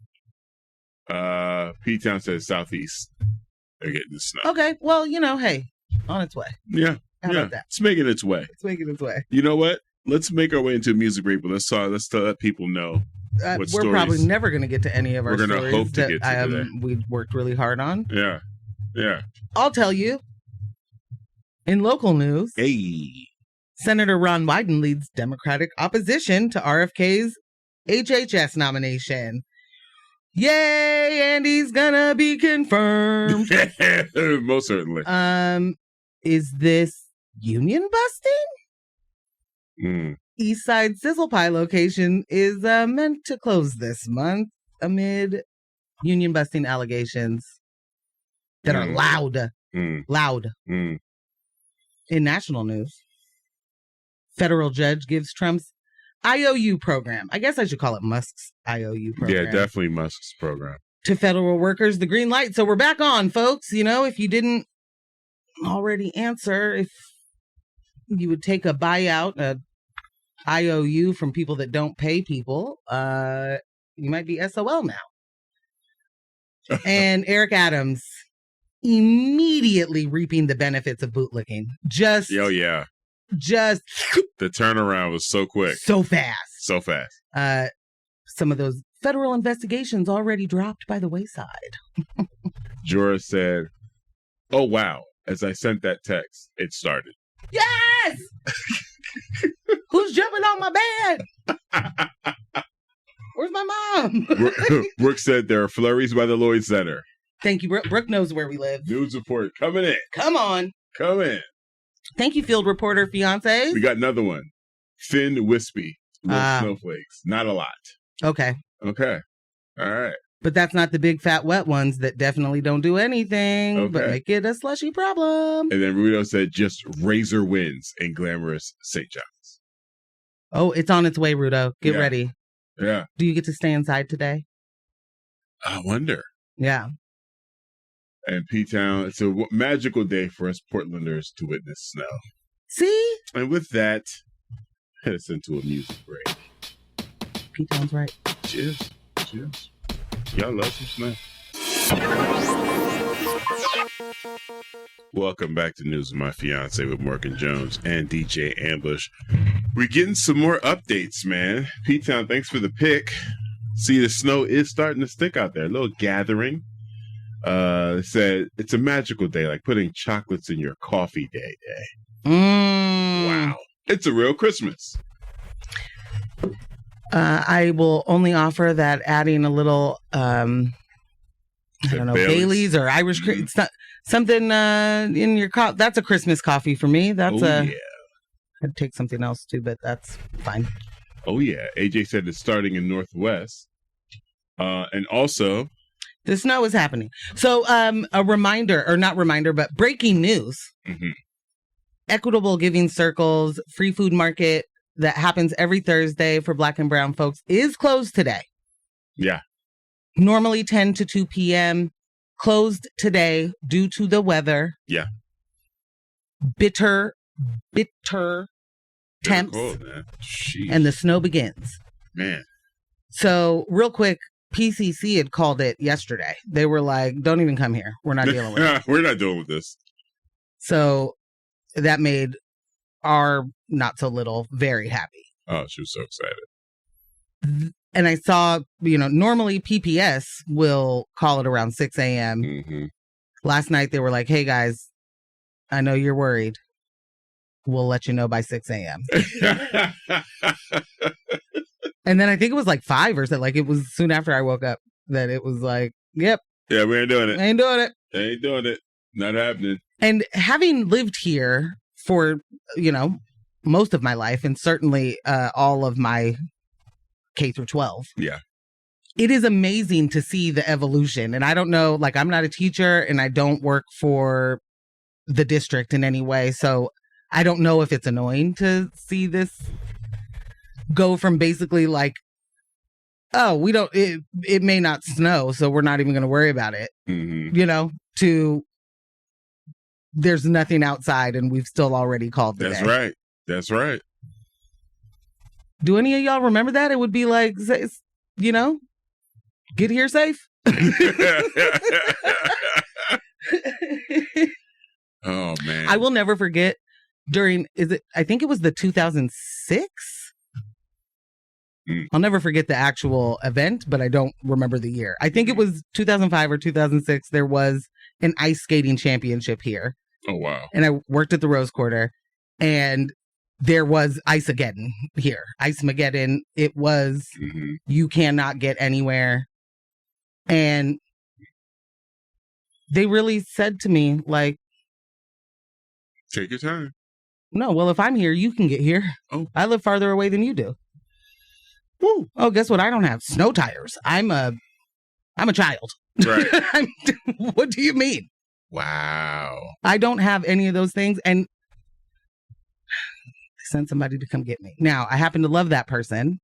P-Town says Southeast. They're getting the snow. Okay. Well, hey, on its way. Yeah. How about that? It's making its way. You know what? Let's make our way into a music break, but let's let people know what we're probably never going to get to any of our stories. We're going to hope to get to today. We worked really hard on. Yeah. Yeah. I'll tell you. In local news. Hey. Senator Ron Wyden leads Democratic opposition to RFK's HHS nomination. Yay, and he's gonna be confirmed. Most certainly. Is this union busting? East Side Sizzle Pie location is meant to close this month amid union busting allegations that are loud. Loud. In national news, federal judge gives Trump's IOU program. I guess I should call it Musk's IOU program. Yeah, definitely Musk's program. To federal workers, the green light. So we're back on, folks. If you didn't already answer, if you would take a buyout, a IOU from people that don't pay people, you might be SOL now. And Eric Adams immediately reaping the benefits of bootlicking. Just the turnaround was so quick. So fast. Some of those federal investigations already dropped by the wayside. Jorah said, oh, wow. As I sent that text, it started. Yes! Who's jumping on my bed? Where's my mom? Brooke said there are flurries by the Lloyd Center. Thank you, Brooke. Brooke knows where we live. News report coming in. Come on. Come in. Thank you, field reporter Fiancé. We got another one. Thin wispy. Little snowflakes. Not a lot. Okay. All right. But that's not the big fat wet ones that definitely don't do anything but make it a slushy problem. And then Rudo said just razor winds in glamorous St. John's. Oh, it's on its way, Rudo. Get ready. Yeah. Do you get to stay inside today? I wonder. Yeah. And P-Town, it's a magical day for us Portlanders to witness snow. See? And with that, head us into a music break. P-Town's right. Cheers. Y'all love some snow. Welcome back to News with My Fiancé with Morgan Jones and DJ Ambush. We're getting some more updates, man. P-Town, thanks for the pick. See, the snow is starting to stick out there. A little gathering. Said it's a magical day, like putting chocolates in your coffee day. Wow. It's a real Christmas. I will only offer that adding a little, Bailey's or Irish cream, something in your coffee. That's a Christmas coffee for me. That's yeah. I'd take something else too, but that's fine. Oh yeah. AJ said it's starting in Northwest. And also the snow is happening. So a reminder, or not reminder, but breaking news. Mm-hmm. Equitable Giving Circles free food market that happens every Thursday for Black and brown folks is closed today. Yeah. Normally 10 to 2 p.m. Closed today due to the weather. Yeah. Bitter temps. Cold, man. And the snow begins. Man. So real quick, PCC had called it yesterday. They were like, don't even come here. We're not dealing with it. We're not dealing with this. So that made our not so little very happy. Oh, she was so excited. And I saw, normally PPS will call it around 6 a.m. Mm-hmm. Last night they were like, hey guys, I know you're worried. We'll let you know by 6 a.m. And then I think it was like 5 or so. Like it was soon after I woke up that it was like, yep. Yeah, we ain't doing it. Ain't doing it. Ain't doing it. Not happening. And having lived here for, most of my life and certainly all of my K through 12. Yeah. It is amazing to see the evolution. And I don't know, like I'm not a teacher and I don't work for the district in any way. So I don't know if it's annoying to see this go from basically like, oh, it may not snow, so we're not even going to worry about it, to there's nothing outside and we've still already called the day. That's right. Do any of y'all remember that? It would be like, get here safe. Oh, man. I will never forget I think it was the 2006? I'll never forget the actual event, but I don't remember the year. I think it was 2005 or 2006. There was an ice skating championship here. Oh, wow. And I worked at the Rose Quarter, and there was Ice-Mageddon here. Ice-Mageddon. It was, you cannot get anywhere. And they really said to me, like, take your time. No, well, if I'm here, you can get here. Oh. I live farther away than you do. Woo. Oh, guess what? I don't have snow tires. I'm a child. Right. What do you mean? Wow. I don't have any of those things. And send somebody to come get me. Now, I happen to love that person.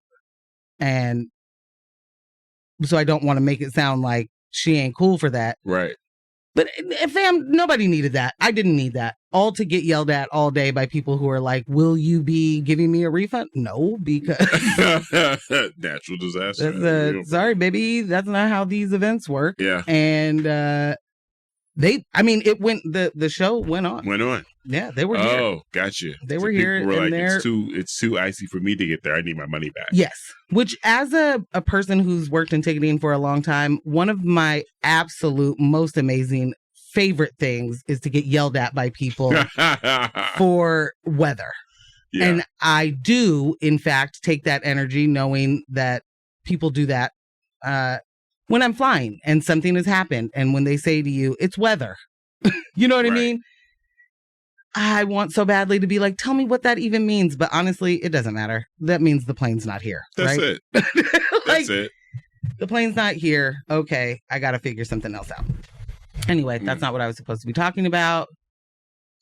And so I don't want to make it sound like she ain't cool for that. Right. But fam, nobody needed that. I didn't need that. All to get yelled at all day by people who are like, will you be giving me a refund? No, because natural disaster. Sorry, baby. That's not how these events work. Yeah. And the show went on. Went on. Yeah, they were here. Oh, gotcha. They were here. People were like, it's too icy for me to get there. I need my money back. Yes. Which, as a person who's worked in ticketing for a long time, one of my absolute most amazing favorite things is to get yelled at by people for weather. Yeah. And I do, in fact, take that energy knowing that people do that when I'm flying and something has happened. And when they say to you, it's weather. You know what I mean? I want so badly to be like, tell me what that even means. But honestly, it doesn't matter. That means the plane's not here. That's right? it. That's it. The plane's not here. Okay, I got to figure something else out. Anyway, that's not what I was supposed to be talking about.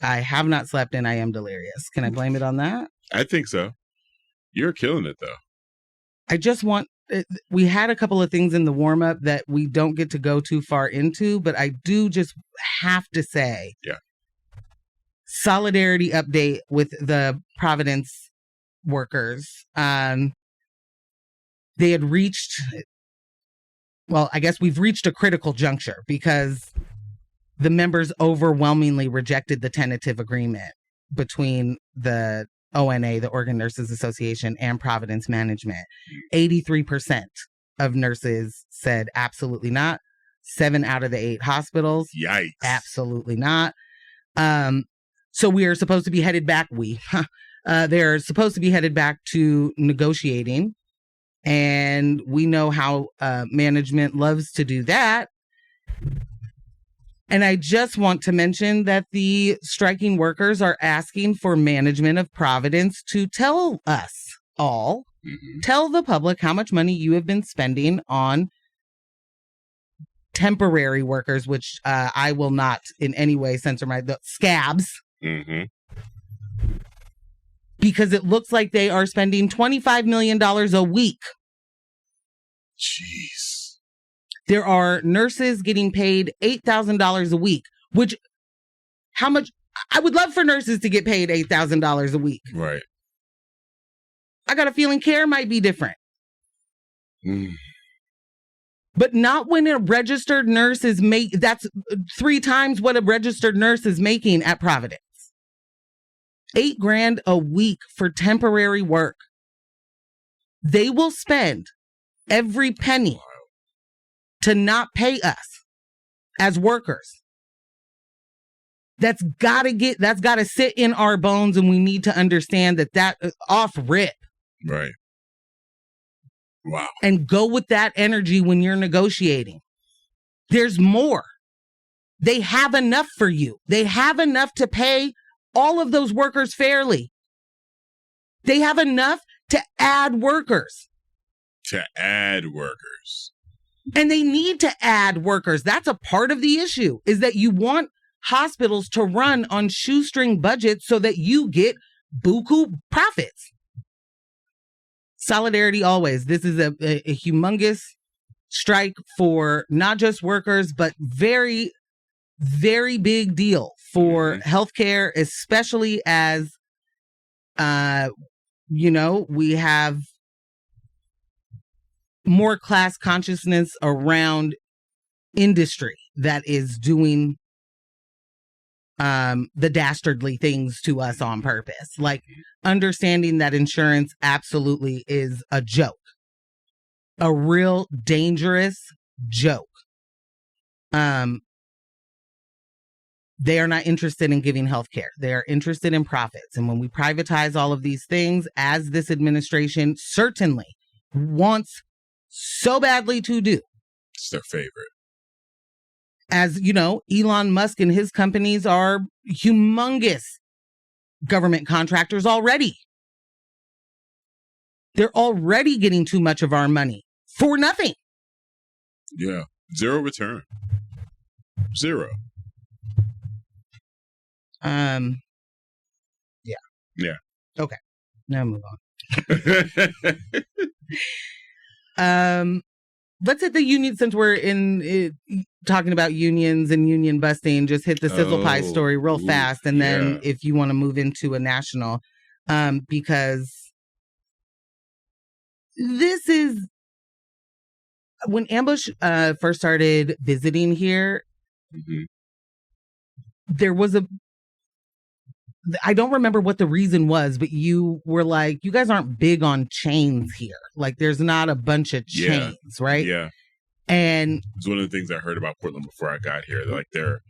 I have not slept and I am delirious. Can I blame it on that? I think so. You're killing it, though. I just want... We had a couple of things in the warm-up that we don't get to go too far into, but I do just have to say... Yeah. Solidarity update with the Providence workers. They had reached, well, I guess we've reached a critical juncture because the members overwhelmingly rejected the tentative agreement between the ONA, the Oregon Nurses Association, and Providence Management. 83% of nurses said absolutely not. 7 out of the 8 hospitals. Yikes. Absolutely not. So we are supposed to be headed back. They're supposed to be headed back to negotiating. And we know how management loves to do that. And I just want to mention that the striking workers are asking for management of Providence to tell us all, tell the public how much money you have been spending on temporary workers, which I will not in any way censor the scabs. Because it looks like they are spending $25 million a week. Jeez. There are nurses getting paid $8,000 a week, which how much I would love for nurses to get paid $8,000 a week. Right. I got a feeling care might be different. But not when a registered nurse is that's 3 times what a registered nurse is making at Providence. $8,000 a week for temporary work. They will spend every penny to not pay us as workers. That's got to sit in our bones, and we need to understand that off rip. Right. Wow. And go with that energy when you're negotiating. There's more. They have enough for you. They have enough to pay all of those workers fairly. They have enough to add workers. And they need to add workers. That's a part of the issue, is that you want hospitals to run on shoestring budgets so that you get buku profits. Solidarity always. This is a humongous strike for not just workers, but very, very big deal for healthcare, especially as, we have more class consciousness around industry that is doing the dastardly things to us on purpose. Like understanding that insurance absolutely is a joke, a real dangerous joke. They are not interested in giving health care. They are interested in profits. And when we privatize all of these things, as this administration certainly wants so badly to do. It's their favorite. As you know, Elon Musk and his companies are humongous government contractors already. They're already getting too much of our money for nothing. Yeah. Zero return. Zero. Yeah. Yeah. Okay. Now move on. Let's hit the union, since we're talking about unions and union busting. Just hit the Sizzle Pie story real fast, and then if you want to move into a national, because this is when Ambush first started visiting here. There was I don't remember what the reason was, but you were like, you guys aren't big on chains here. Like, there's not a bunch of chains, right? Yeah. And it's one of the things I heard about Portland before I got here. They're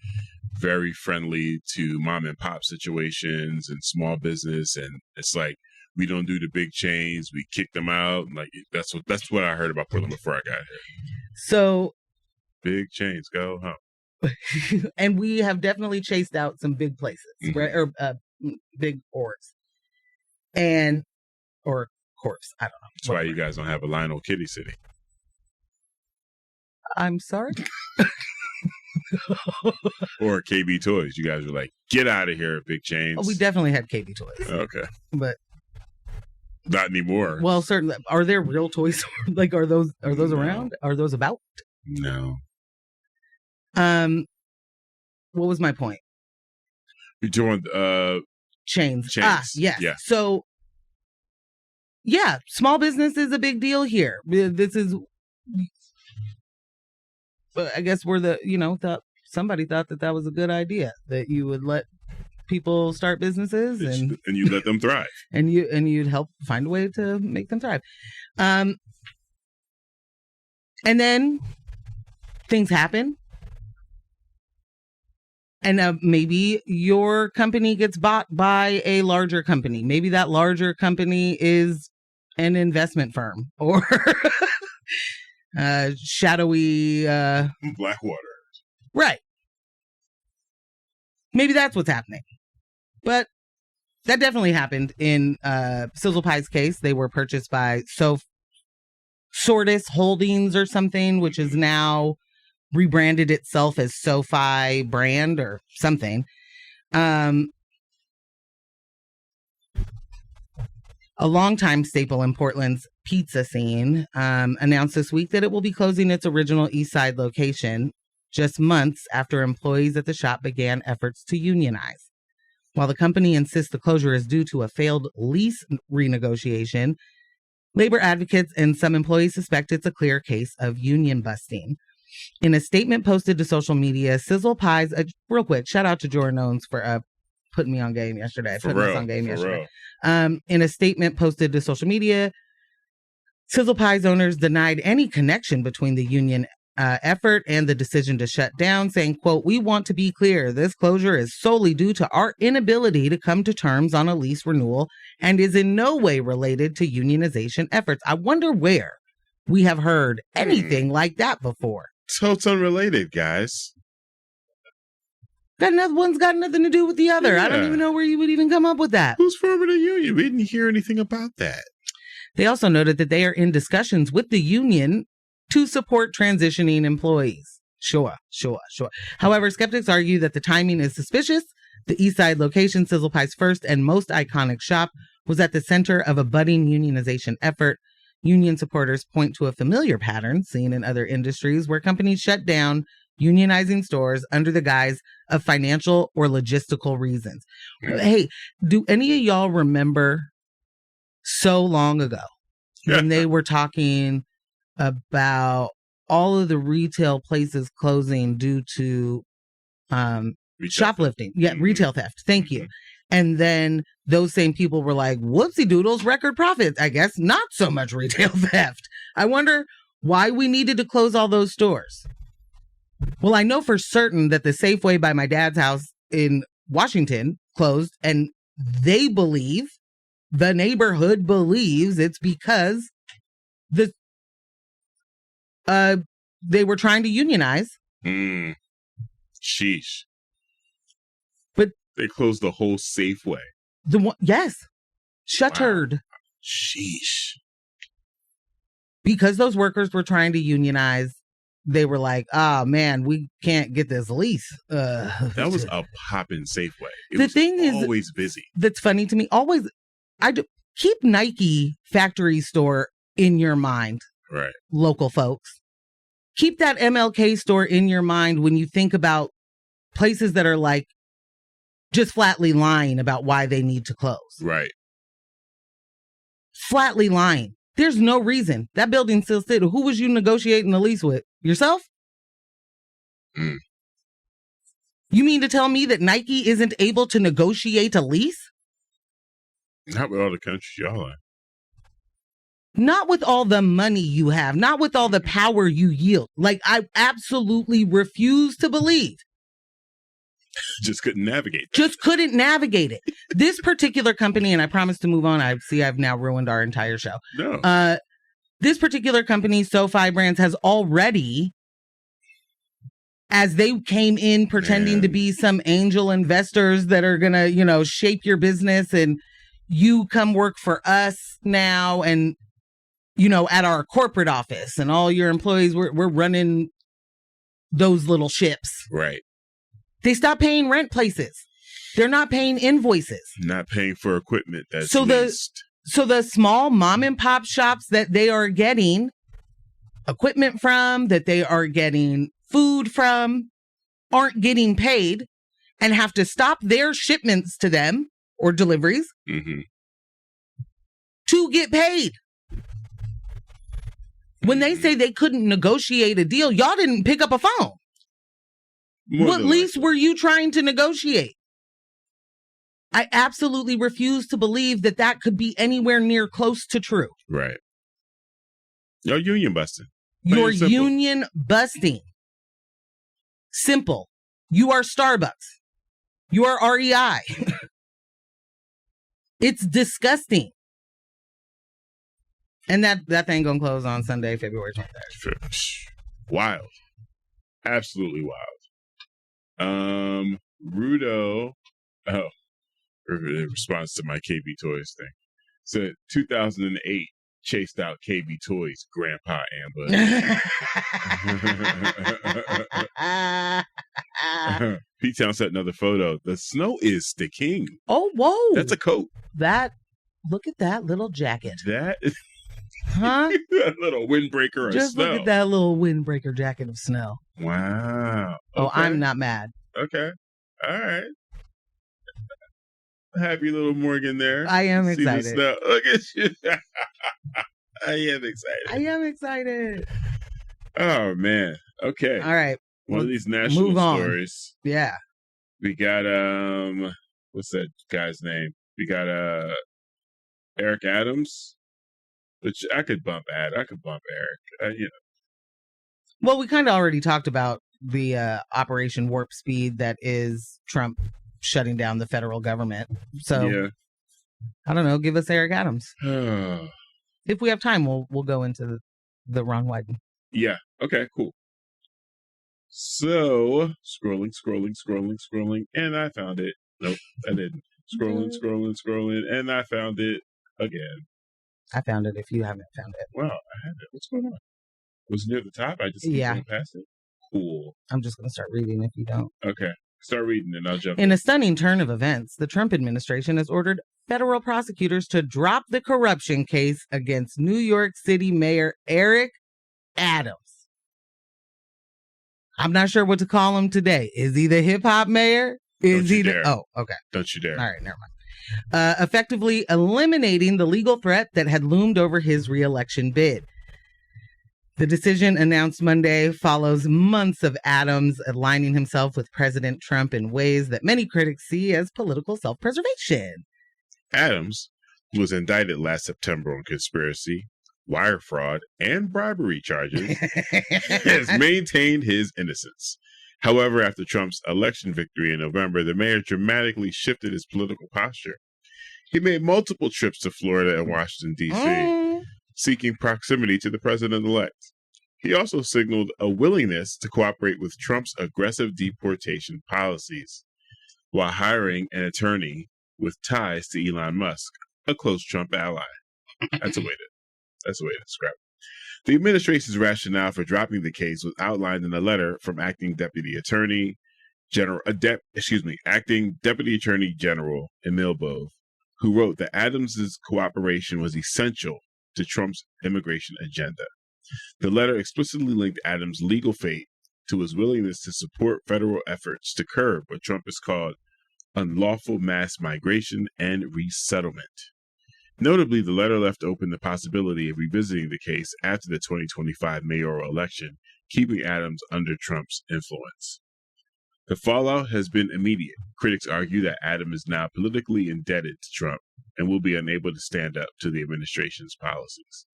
very friendly to mom and pop situations and small business. And it's like, we don't do the big chains. We kick them out. Like, that's what I heard about Portland before I got here. So big chains, go home. And we have definitely chased out some big places, right? Or big orgs. Or corpse. I don't know. That's why you guys don't have a Lionel Kitty City. I'm sorry? Or KB Toys. You guys were like, get out of here, big chains. Oh, we definitely had KB Toys. Okay. But not anymore. Well, certainly. Are there real toys? Like, are those around? Are those about? No. What was my point? You're doing chains. Yes. Yeah. So, yeah, small business is a big deal here. This is, I guess we're somebody thought that was a good idea, that you would let people start businesses and you let them thrive, and you'd help find a way to make them thrive. And then things happen. And maybe your company gets bought by a larger company. Maybe that larger company is an investment firm or shadowy Blackwater. Right. Maybe that's what's happening. But that definitely happened in Sizzle Pie's case. They were purchased by Sortis Holdings or something, which is now rebranded itself as SOFI Brand or something. A longtime staple in Portland's pizza scene announced this week that it will be closing its original East Side location just months after employees at the shop began efforts to unionize. While the company insists the closure is due to a failed lease renegotiation, labor advocates and some employees suspect it's a clear case of union busting. In a statement posted to social media, Sizzle Pie's, real quick, shout out to Jordan Owens for putting me on game yesterday. In a statement posted to social media, Sizzle Pie's owners denied any connection between the union effort and the decision to shut down, saying, quote, "We want to be clear. This closure is solely due to our inability to come to terms on a lease renewal and is in no way related to unionization efforts." I wonder where we have heard anything like that before. So it's unrelated, guys. One's got nothing to do with the other. Yeah. I don't even know where you would even come up with that. Who's forming a union? We didn't hear anything about that. They also noted that they are in discussions with the union to support transitioning employees. Sure. However, skeptics argue that the timing is suspicious. The East Side location, Sizzle Pie's first and most iconic shop, was at the center of a budding unionization effort. Union supporters point to a familiar pattern seen in other industries where companies shut down unionizing stores under the guise of financial or logistical reasons. Hey, do any of y'all remember so long ago when they were talking about all of the retail places closing due to shoplifting? Yeah, retail theft. Thank you. And then those same people were like, whoopsie doodles, record profits. I guess not so much retail theft. I wonder why we needed to close all those stores. Well, I know for certain that the Safeway by my dad's house in Washington closed, and they believe, the neighborhood believes, it's because they were trying to unionize. Sheesh. But they closed the whole Safeway. Yes. Shuttered. Wow. Sheesh. Because those workers were trying to unionize, they were like, "Oh man, we can't get this lease." That was a poppin' Safeway. The thing is always busy. That's funny to me. Always, keep Nike factory store in your mind, right? Local folks, keep that MLK store in your mind when you think about places that are like just flatly lying about why they need to close. Right. Flatly lying. There's no reason. That building still sitting. Who was you negotiating the lease with? Yourself? You mean to tell me that Nike isn't able to negotiate a lease? Not with all the countries y'all in. Not with all the money you have. Not with all the power you yield. Like, I absolutely refuse to believe. Just couldn't navigate that. Just couldn't navigate it. This particular company, and I promise to move on. I see I've now ruined our entire show. No. This particular company, SOFI Brands, has already, as they came in pretending to be some angel investors that are going to, shape your business and you come work for us now and, at our corporate office and all your employees, we're running those little ships. Right. They stopped paying rent places. They're not paying invoices. Not paying for equipment that's leased. So the small mom and pop shops that they are getting equipment from, that they are getting food from, aren't getting paid and have to stop their shipments to them or deliveries to get paid. When they say they couldn't negotiate a deal, y'all didn't pick up a phone. What lease were you trying to negotiate? I absolutely refuse to believe that could be anywhere near close to true. Right. You're union busting. You're union busting. Simple. You are Starbucks. You are REI. It's disgusting. And that thing gonna close on Sunday, February 23rd. Wild. Absolutely wild. Rudo, oh, in response to my KB Toys thing, said 2008 chased out KB Toys grandpa ambush. P-Town sent another photo. The snow is sticking. Oh, whoa. That's a coat. Look at that little jacket. That Huh? That little windbreaker of Just snow. look at that little windbreaker jacket of snow. Wow. Oh, I'm not mad. Okay. All right. Happy little Morgan there. I am excited. Look at you. I am excited. Oh, man. Okay. All right. One of these national stories. Yeah. We got, what's that guy's name? We got Eric Adams, which I could bump Eric. Well, we kind of already talked about the Operation Warp Speed that is Trump shutting down the federal government. So, yeah. I don't know. Give us Eric Adams. If we have time, we'll go into the Ron Wyden. Yeah. Okay, cool. So, scrolling, and I found it. Nope, I didn't. Scrolling, and I found it again. I found it if you haven't found it. Wow, I have it. What's going on? Was it near the top? I just keep going past it? Cool. I'm just going to start reading if you don't. Okay. Start reading and I'll jump in. In a stunning turn of events, the Trump administration has ordered federal prosecutors to drop the corruption case against New York City Mayor Eric Adams. I'm not sure what to call him today. Is he the hip-hop mayor? Is he the... Oh, okay. Don't you dare. All right, never mind. Effectively eliminating the legal threat that had loomed over his re-election bid. The decision announced Monday follows months of Adams aligning himself with President Trump in ways that many critics see as political self-preservation. Adams, who was indicted last September on conspiracy, wire fraud, and bribery charges, has maintained his innocence. However, after Trump's election victory in November, the mayor dramatically shifted his political posture. He made multiple trips to Florida and Washington, D.C., seeking proximity to the president-elect. He also signaled a willingness to cooperate with Trump's aggressive deportation policies, while hiring an attorney with ties to Elon Musk, a close Trump ally. That's a way to describe it. The administration's rationale for dropping the case was outlined in a letter from acting Deputy Attorney General Emil Bove, who wrote that Adams's cooperation was essential to Trump's immigration agenda. The letter explicitly linked Adams' legal fate to his willingness to support federal efforts to curb what Trump has called unlawful mass migration and resettlement. Notably, the letter left open the possibility of revisiting the case after the 2025 mayoral election, keeping Adams under Trump's influence. The fallout has been immediate. Critics argue that Adams is now politically indebted to Trump and will be unable to stand up to the administration's policies,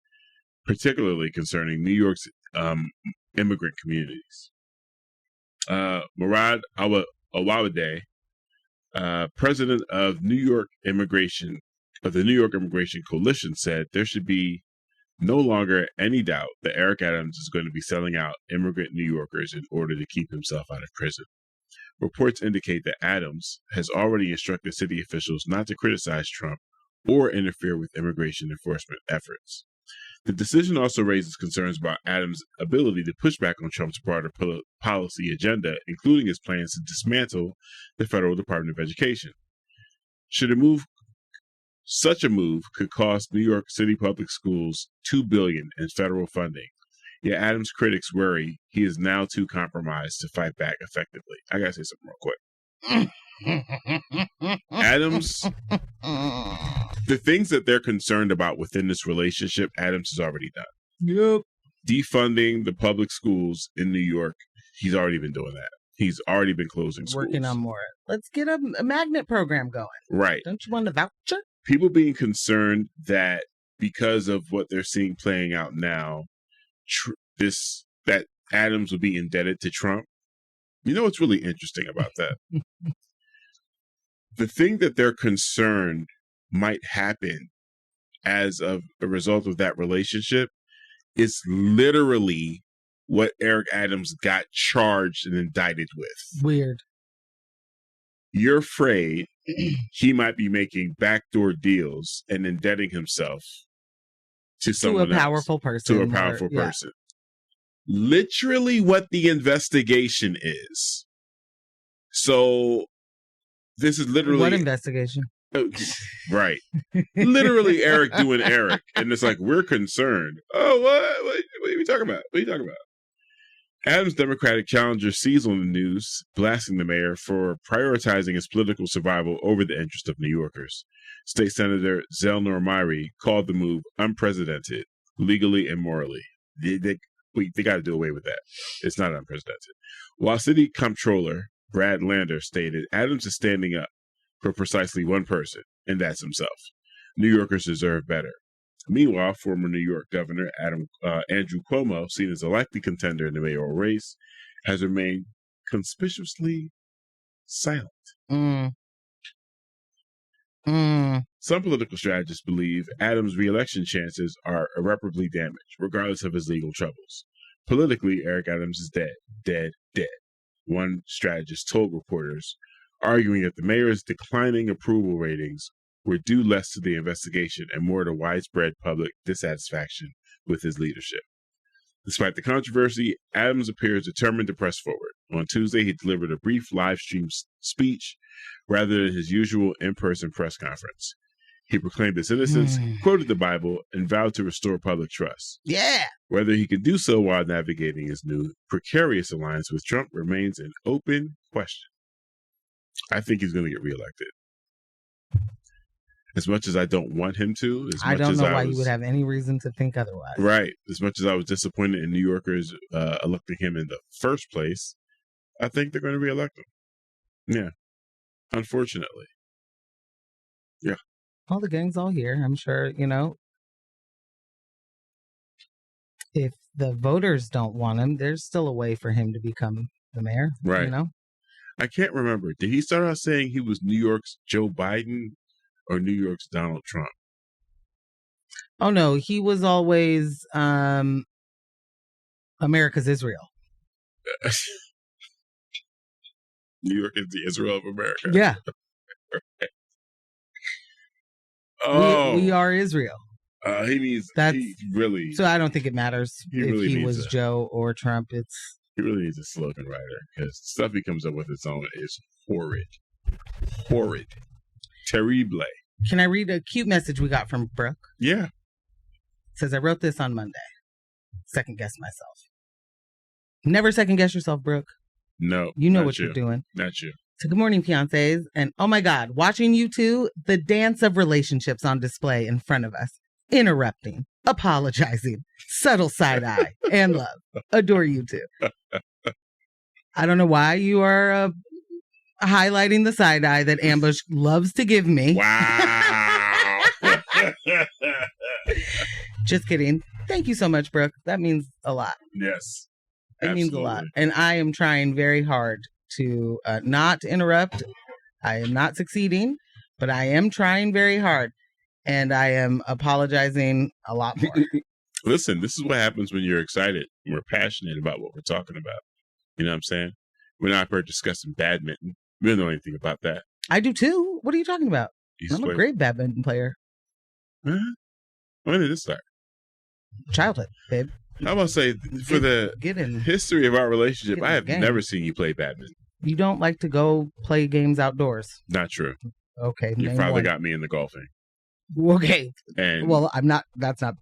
particularly concerning New York's immigrant communities. Murad Awawade, president of the New York Immigration Coalition, said there should be no longer any doubt that Eric Adams is going to be selling out immigrant New Yorkers in order to keep himself out of prison. Reports indicate that Adams has already instructed city officials not to criticize Trump or interfere with immigration enforcement efforts. The decision also raises concerns about Adams' ability to push back on Trump's broader policy agenda, including his plans to dismantle the Federal Department of Education. Such a move could cost New York City public schools $2 billion in federal funding. Yet Adams' critics worry he is now too compromised to fight back effectively. I gotta say something real quick. Adams, the things that they're concerned about within this relationship, Adams has already done. Yep. Defunding the public schools in New York, he's already been doing that. He's already been closing schools. Working on more. Let's get a magnet program going. Right. Don't you want a voucher? People being concerned that because of what they're seeing playing out now, that Adams will be indebted to Trump. You know what's really interesting about that? The thing that they're concerned might happen as a result of that relationship is literally what Eric Adams got charged and indicted with. Weird. you're afraid he might be making backdoor deals and indebting himself to someone to a powerful person. To a powerful person. Literally what the investigation is. So this is literally... What investigation? Right. Literally Eric doing Eric. And it's like, we're concerned. Oh, what are you talking about? What are you talking about? Adams' Democratic challenger Sizzle in the news, blasting the mayor for prioritizing his political survival over the interest of New Yorkers. State Senator Zelnor Myrie called the move unprecedented, legally and morally. They got to do away with that. It's not unprecedented. While City Comptroller Brad Lander stated, Adams is standing up for precisely one person, and that's himself. New Yorkers deserve better. Meanwhile, former New York Governor Andrew Cuomo, seen as a likely contender in the mayoral race, has remained conspicuously silent. Some political strategists believe Adams' re-election chances are irreparably damaged, regardless of his legal troubles. Politically, Eric Adams is dead. One strategist told reporters, arguing that the mayor's declining approval ratings were due less to the investigation and more to widespread public dissatisfaction with his leadership. Despite the controversy, Adams appears determined to press forward. On Tuesday, he delivered a brief live-stream speech rather than his usual in-person press conference. He proclaimed his innocence, quoted the Bible, and vowed to restore public trust. Yeah. Whether he could do so while navigating his new precarious alliance with Trump remains an open question. I think he's going to get reelected. As much as I don't want him to, I don't know why you would have any reason to think otherwise. Right. As much as I was disappointed in New Yorkers electing him in the first place, I think they're going to reelect him. Yeah. Unfortunately. Yeah. Well, the gang's all here. I'm sure, if the voters don't want him, there's still a way for him to become the mayor. Right. I can't remember. Did he start out saying he was New York's Joe Biden or New York's Donald Trump? Oh, no. He was always America's Israel. New York is the Israel of America. Yeah. Oh. We are Israel. He needs... He really... So I don't think it matters if he was Joe or Trump. He really needs a slogan writer because stuff he comes up with its own is horrid. Horrid. Terrible. Can I read a cute message we got from Brooke? Yeah. It says, I wrote this on Monday. Second guess myself. Never second guess yourself, Brooke. No. You know what you're doing. Not you. So good morning, fiancés. And oh my God, watching you two, the dance of relationships on display in front of us. Interrupting, apologizing, subtle side eye, and love. Adore you two. I don't know why you are highlighting the side eye that Ambush loves to give me. Wow. Just kidding. Thank you so much, Brooke. That means a lot. Yes. It means a lot. And I am trying very hard to not interrupt. I am not succeeding, but I am trying very hard. And I am apologizing a lot more. Listen, this is what happens when you're excited and we're passionate about what we're talking about. You know what I'm saying? We're not here discussing badminton. We don't know anything about that. I do too. What are you talking about? I'm a great badminton player. Huh? When did this start? Childhood, babe. I must say, for the history of our relationship, I have never seen you play badminton. You don't like to go play games outdoors. Not true. Okay. Your father got me into golfing. Okay. And well, I'm not. That's not.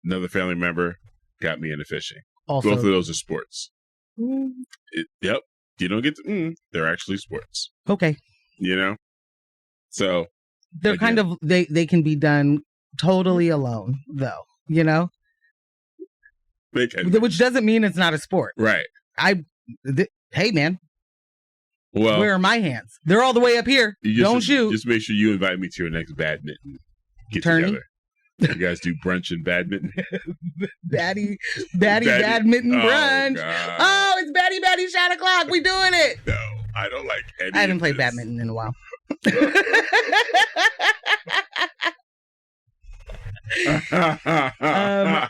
Another family member got me into fishing. Also, both of those are sports. Yep. You don't get to. They're actually sports. Okay. So they're kind of they can be done totally alone, though. They can. Which doesn't mean it's not a sport. Right. Hey, man. Well, where are my hands? They're all the way up here. Don't shoot. Just make sure you invite me to your next badminton get together. You guys do brunch and badminton. Batty badminton brunch. God. Oh, it's Batty shot o'clock. We doing it. No, I don't like any. I haven't played badminton in a while.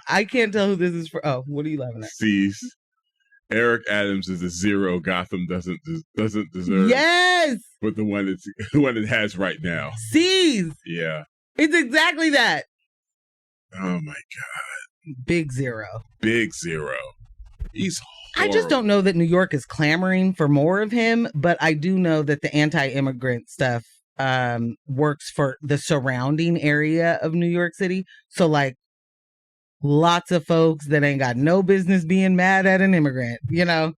I can't tell who this is for. Oh, what are you laughing at? Cease. Eric Adams is a zero. Gotham doesn't deserve. Yes, but the one it has right now. Sees. Yeah, it's exactly that. Oh my God, big zero. Big zero. He's horrible. I just don't know that New York is clamoring for more of him, but I do know that the anti-immigrant stuff works for the surrounding area of New York City. So like lots of folks that ain't got no business being mad at an immigrant, you know,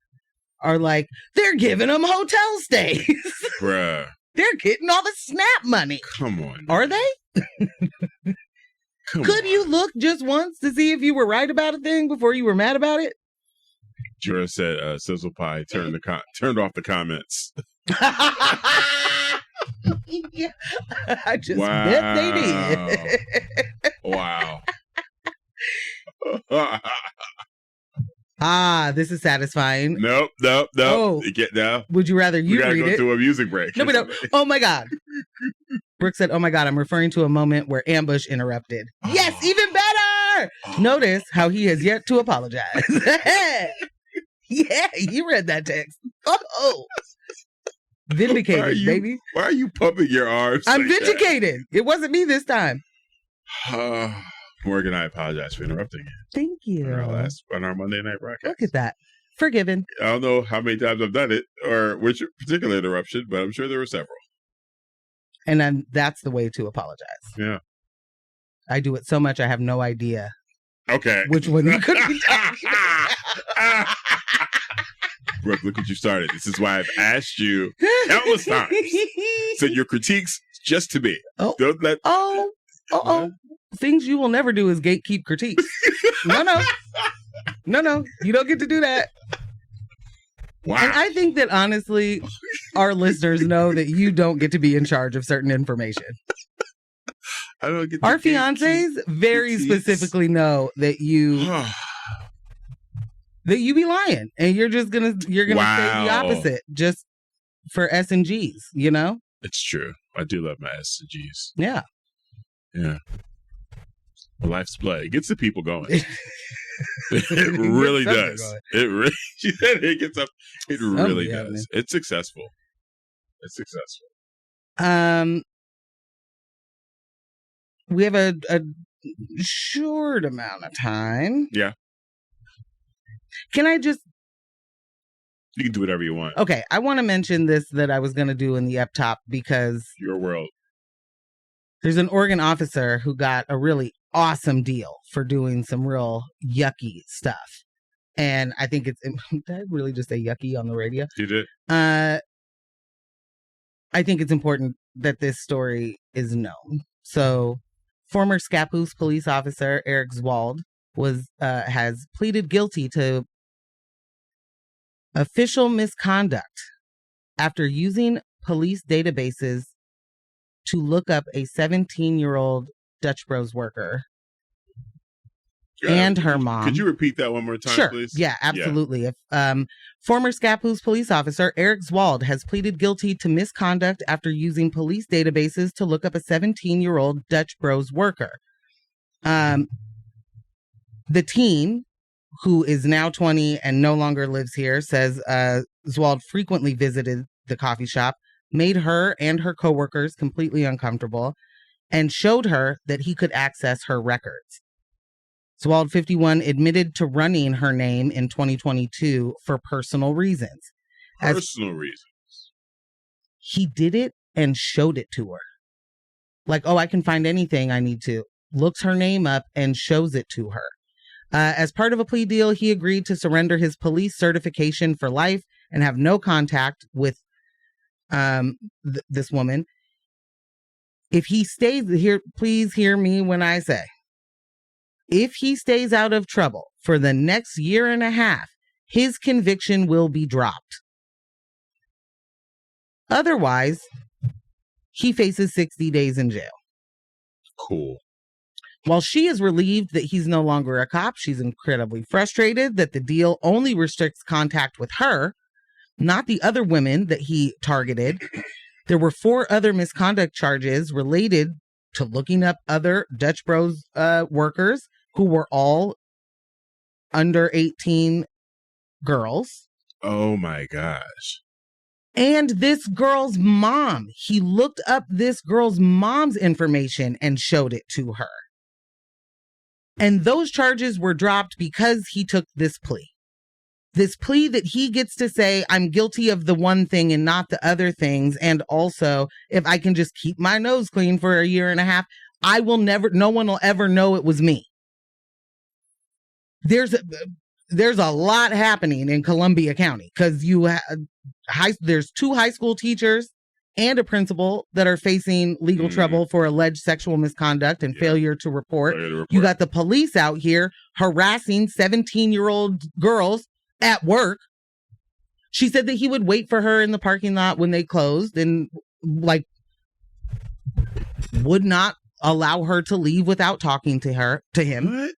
are like, they're giving them hotel stays. Bruh. They're getting all the SNAP money. Come on. Are they? Could you look just once to see if you were right about a thing before you were mad about it? Jura said Sizzle Pie turned off the comments. Yeah. I just bet they did. Wow. This is satisfying. Nope. Oh, no. Would you rather you read it? We gotta go to a music break. No, we don't. Oh my God. Brooke said, oh my God, I'm referring to a moment where Ambush interrupted. Yes, even better. Notice how he has yet to apologize. Yeah, you read that text. Oh. Vindicated, baby. Why are you pumping your arms? I'm vindicated. It wasn't me this time. Morgan, I apologize for interrupting you. Thank you. On our Monday night broadcast. Look at that. Forgiven. I don't know how many times I've done it or which particular interruption, but I'm sure there were several. And then that's the way to apologize. Yeah. I do it so much I have no idea. Okay. Which one you could be talking about. Brooke, look what you started. This is why I've asked you countless times. So your critiques just to me. Don't let. Things you will never do is gatekeep critiques. No. You don't get to do that. Wow. And I think that honestly, our listeners know that you don't get to be in charge of certain information. I don't get. Our fiancés very specifically know that you. That you be lying, and you're gonna say the opposite just for S and Gs, you know? It's true. I do love my S and Gs. Yeah. Well, life's play. It gets the people going. It really does. It gets up. It really does. It's successful. We have a short amount of time. Yeah. Can I just... You can do whatever you want. Okay, I want to mention this that I was going to do in the Ep8 because... Your world. There's an Oregon officer who got a really awesome deal for doing some real yucky stuff. And I think it's... Did I really just say yucky on the radio? You did. I think it's important that this story is known. So, former Scappoose police officer Eric Zwald has pleaded guilty to official misconduct after using police databases to look up a 17-year-old Dutch Bros worker and her mom. Could you repeat that one more time, please? Yeah, absolutely. Yeah. Former Scappoose police officer Eric Zwald has pleaded guilty to misconduct after using police databases to look up a 17-year-old Dutch Bros worker. The teen, who is now 20 and no longer lives here, says Zwald frequently visited the coffee shop, made her and her coworkers completely uncomfortable, and showed her that he could access her records. Zwald, 51, admitted to running her name in 2022 for personal reasons. Personal reasons? He did it and showed it to her. Like, I can find anything I need to. Looks her name up and shows it to her. As part of a plea deal, he agreed to surrender his police certification for life and have no contact with this woman. If he stays here, please hear me when I say, if he stays out of trouble for the next year and a half, his conviction will be dropped. Otherwise, he faces 60 days in jail. Cool. While she is relieved that he's no longer a cop, she's incredibly frustrated that the deal only restricts contact with her, not the other women that he targeted. There were 4 other misconduct charges related to looking up other Dutch Bros workers who were all under 18 girls. Oh my gosh. And this girl's mom. He looked up this girl's mom's information and showed it to her. And those charges were dropped because he took this plea. This plea that he gets to say, I'm guilty of the one thing and not the other things. And also, if I can just keep my nose clean for a year and a half, no one will ever know it was me. There's a lot happening in Columbia County because there's 2 high school teachers and a principal that are facing legal trouble for alleged sexual misconduct and failure to report. You got the police out here harassing 17-year-old girls at work. She said that he would wait for her in the parking lot when they closed and would not allow her to leave without talking to him. What?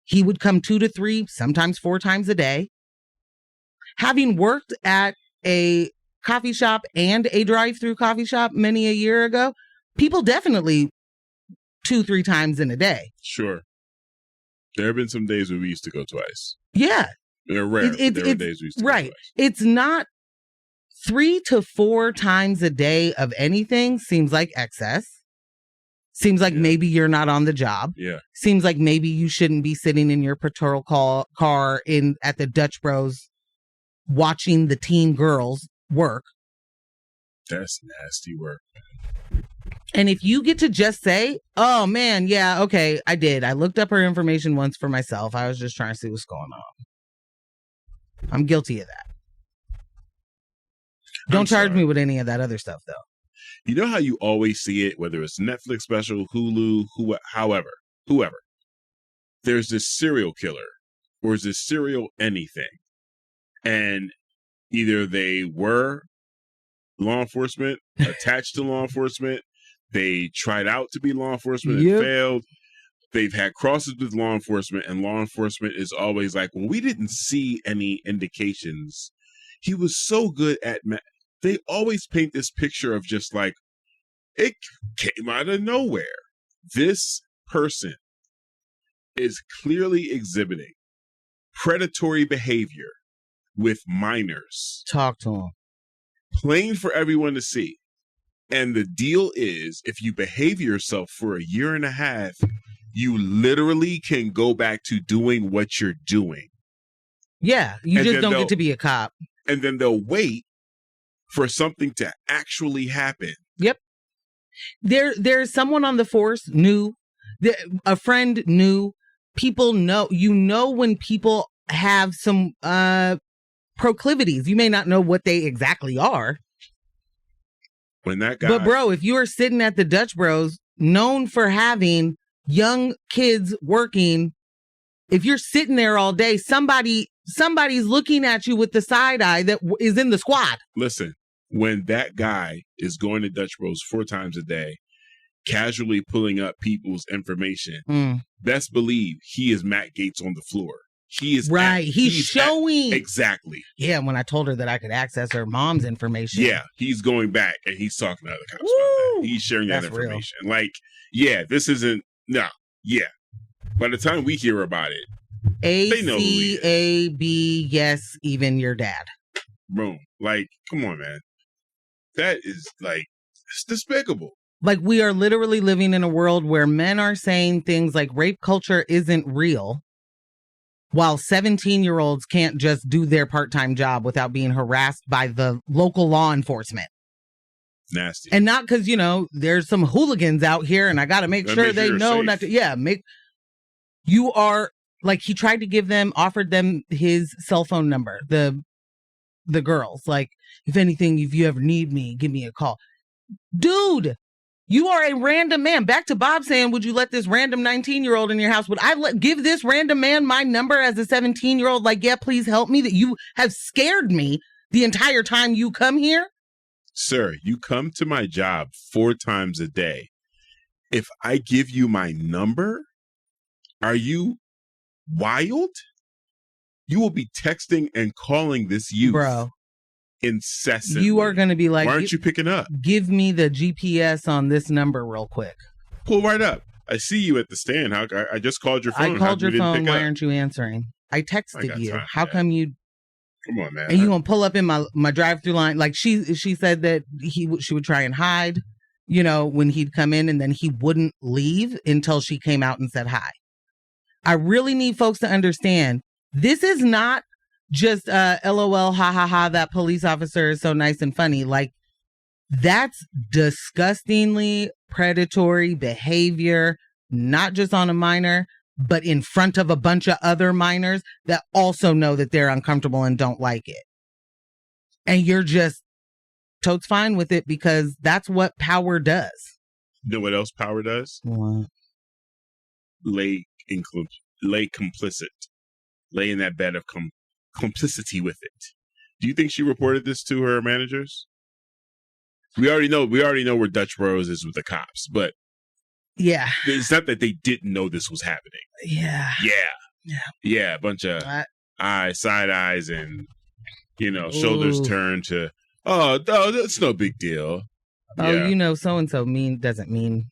He would come 2 to 3, sometimes 4 times a day. Having worked at a coffee shop and a drive-through coffee shop many a year ago, people definitely 2-3 times in a day. Sure. There have been some days where we used to go twice. Yeah. They're rare. There were days we used to go twice. It's not 3 to 4 times a day of anything seems like excess. Seems like maybe you're not on the job. Yeah. Seems like maybe you shouldn't be sitting in your patrol car at the Dutch Bros watching the teen girls work. That's nasty work, man. And if you get to just say, oh man, yeah, okay, I did. I looked up her information once for myself. I was just trying to see what's going on. I'm guilty of that. Don't charge me with any of that other stuff, though. You know how you always see it, whether it's Netflix special, Hulu, whoever. There's this serial killer or is this serial anything. And either they were law enforcement, attached to law enforcement, they tried out to be law enforcement and failed. They've had crosses with law enforcement, and law enforcement is always like, well, we didn't see any indications. He was so good at they always paint this picture of just like, it came out of nowhere. This person is clearly exhibiting predatory behavior with minors. Talk to him. Plain for everyone to see. And the deal is, if you behave yourself for a year and a half, you literally can go back to doing what you're doing. Yeah, you just don't get to be a cop. And then they'll wait for something to actually happen. Yep. There's someone on the force knew, a friend knew, people know, when people have some proclivities. You may not know what they exactly are. When that guy, but bro, if you are sitting at the Dutch Bros, known for having young kids working, if you're sitting there all day, somebody's looking at you with the side eye that is in the squad. Listen, when that guy is going to Dutch Bros 4 times a day, casually pulling up people's information, best believe he is Matt Gaetz on the floor. He is right. He's showing exactly. Yeah, when I told her that I could access her mom's information. Yeah, he's going back and he's talking to other cops about that. He's sharing that information. Real. Like, yeah, this isn't yeah. By the time we hear about it, they know who he is. ACAB, yes, even your dad. Boom. Like, come on, man. That is like, it's despicable. Like, we are literally living in a world where men are saying things like rape culture isn't real, while 17-year-olds can't just do their part-time job without being harassed by the local law enforcement. Nasty. And not because, there's some hooligans out here and I got to make sure they know safe. Not to, you are, like, he tried to offered them his cell phone number, the girls, like, if anything, if you ever need me, give me a call. Dude, you are a random man. Back to Bob saying, would you let this random 19-year-old in your house? Would I give this random man my number as a 17-year-old? Like, yeah, please help me, that you have scared me the entire time you come here? Sir, you come to my job 4 times a day. If I give you my number, are you wild? You will be texting and calling this youth. Bro. Incessantly. You are going to be like, why aren't you picking up? Give me the GPS on this number real quick. Pull right up. I see you at the stand. I just called your phone. I called your phone. Why aren't you answering? I texted you. time, How come you? Come on, man. And you gonna pull up in my drive-through line? Like she said that she would try and hide, when he'd come in, and then he wouldn't leave until she came out and said hi. I really need folks to understand this is not just LOL, ha ha ha. That police officer is so nice and funny. Like that's disgustingly predatory behavior, not just on a minor, but in front of a bunch of other minors that also know that they're uncomfortable and don't like it. And you're just totes fine with it because that's what power does. You know what else power does? What? Lay complicit. Lay in that bed of complicity with it. Do you think she reported this to her managers? We already know where Dutch Rose is with the cops, but yeah, it's not that they didn't know this was happening. Yeah. A bunch of side eyes and shoulders turned to that's no big deal. So and so doesn't mean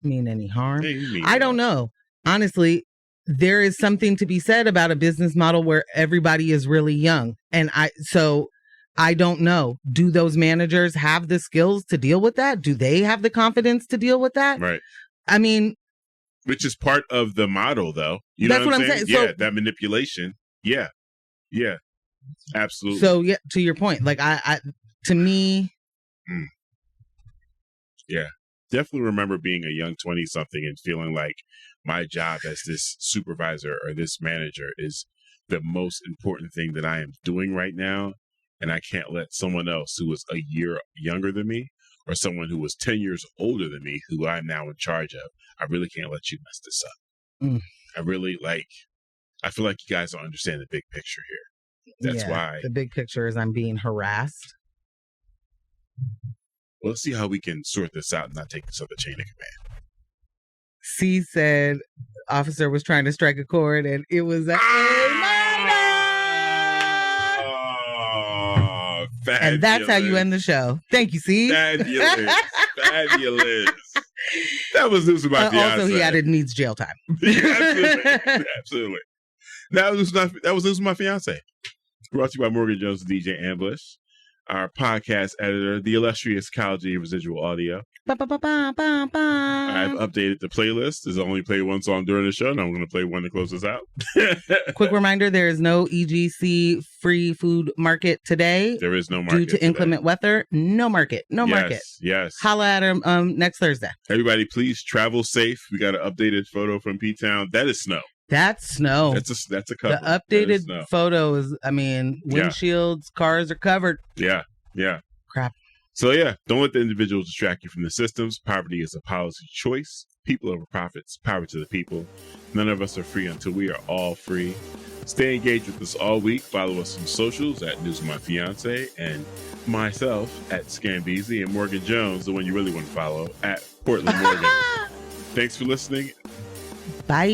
any harm. I don't know. Honestly, there is something to be said about a business model where everybody is really young, and I don't know. Do those managers have the skills to deal with that? Do they have the confidence to deal with that? Right. I mean, which is part of the model, though. You know what I'm saying? Yeah, that manipulation. Yeah, absolutely. So yeah, to your point, like to me, definitely remember being a young 20-something and feeling like my job as this supervisor or this manager is the most important thing that I am doing right now. And I can't let someone else who was a year younger than me or someone who was 10 years older than me, who I'm now in charge of, I really can't let you mess this up. I feel like you guys don't understand the big picture here. That's why. The big picture is I'm being harassed. Well, let's see how we can sort this out and not take this other chain of command. C said officer was trying to strike a chord and it was a and that's how you end the show. Thank you, C. Fabulous. That was News with My Fiancé. Also, he added needs jail time. Absolutely. That was News with My Fiancé. Brought to you by Morgan Jones and DJ Ambush. Our podcast editor, the illustrious Kyle G Residual Audio. I've updated the playlist. There's only play one song during the show, and I'm going to play one to close us out. Quick reminder, there is no EGC free food market today. There is no market due to inclement weather. No market. Market. Yes. Holla at him next Thursday. Everybody, please travel safe. We got an updated photo from P-Town. That is snow. That's snow. That's a cover. The updated photo is, windshields, cars are covered. Yeah. Crap. So don't let the individuals distract you from the systems. Poverty is a policy choice. People over profits. Power to the people. None of us are free until we are all free. Stay engaged with us all week. Follow us on socials at News with My Fiancé and myself at Scambeezy and Morgan Jones, the one you really want to follow, at Portland Morgan. Thanks for listening. Bye.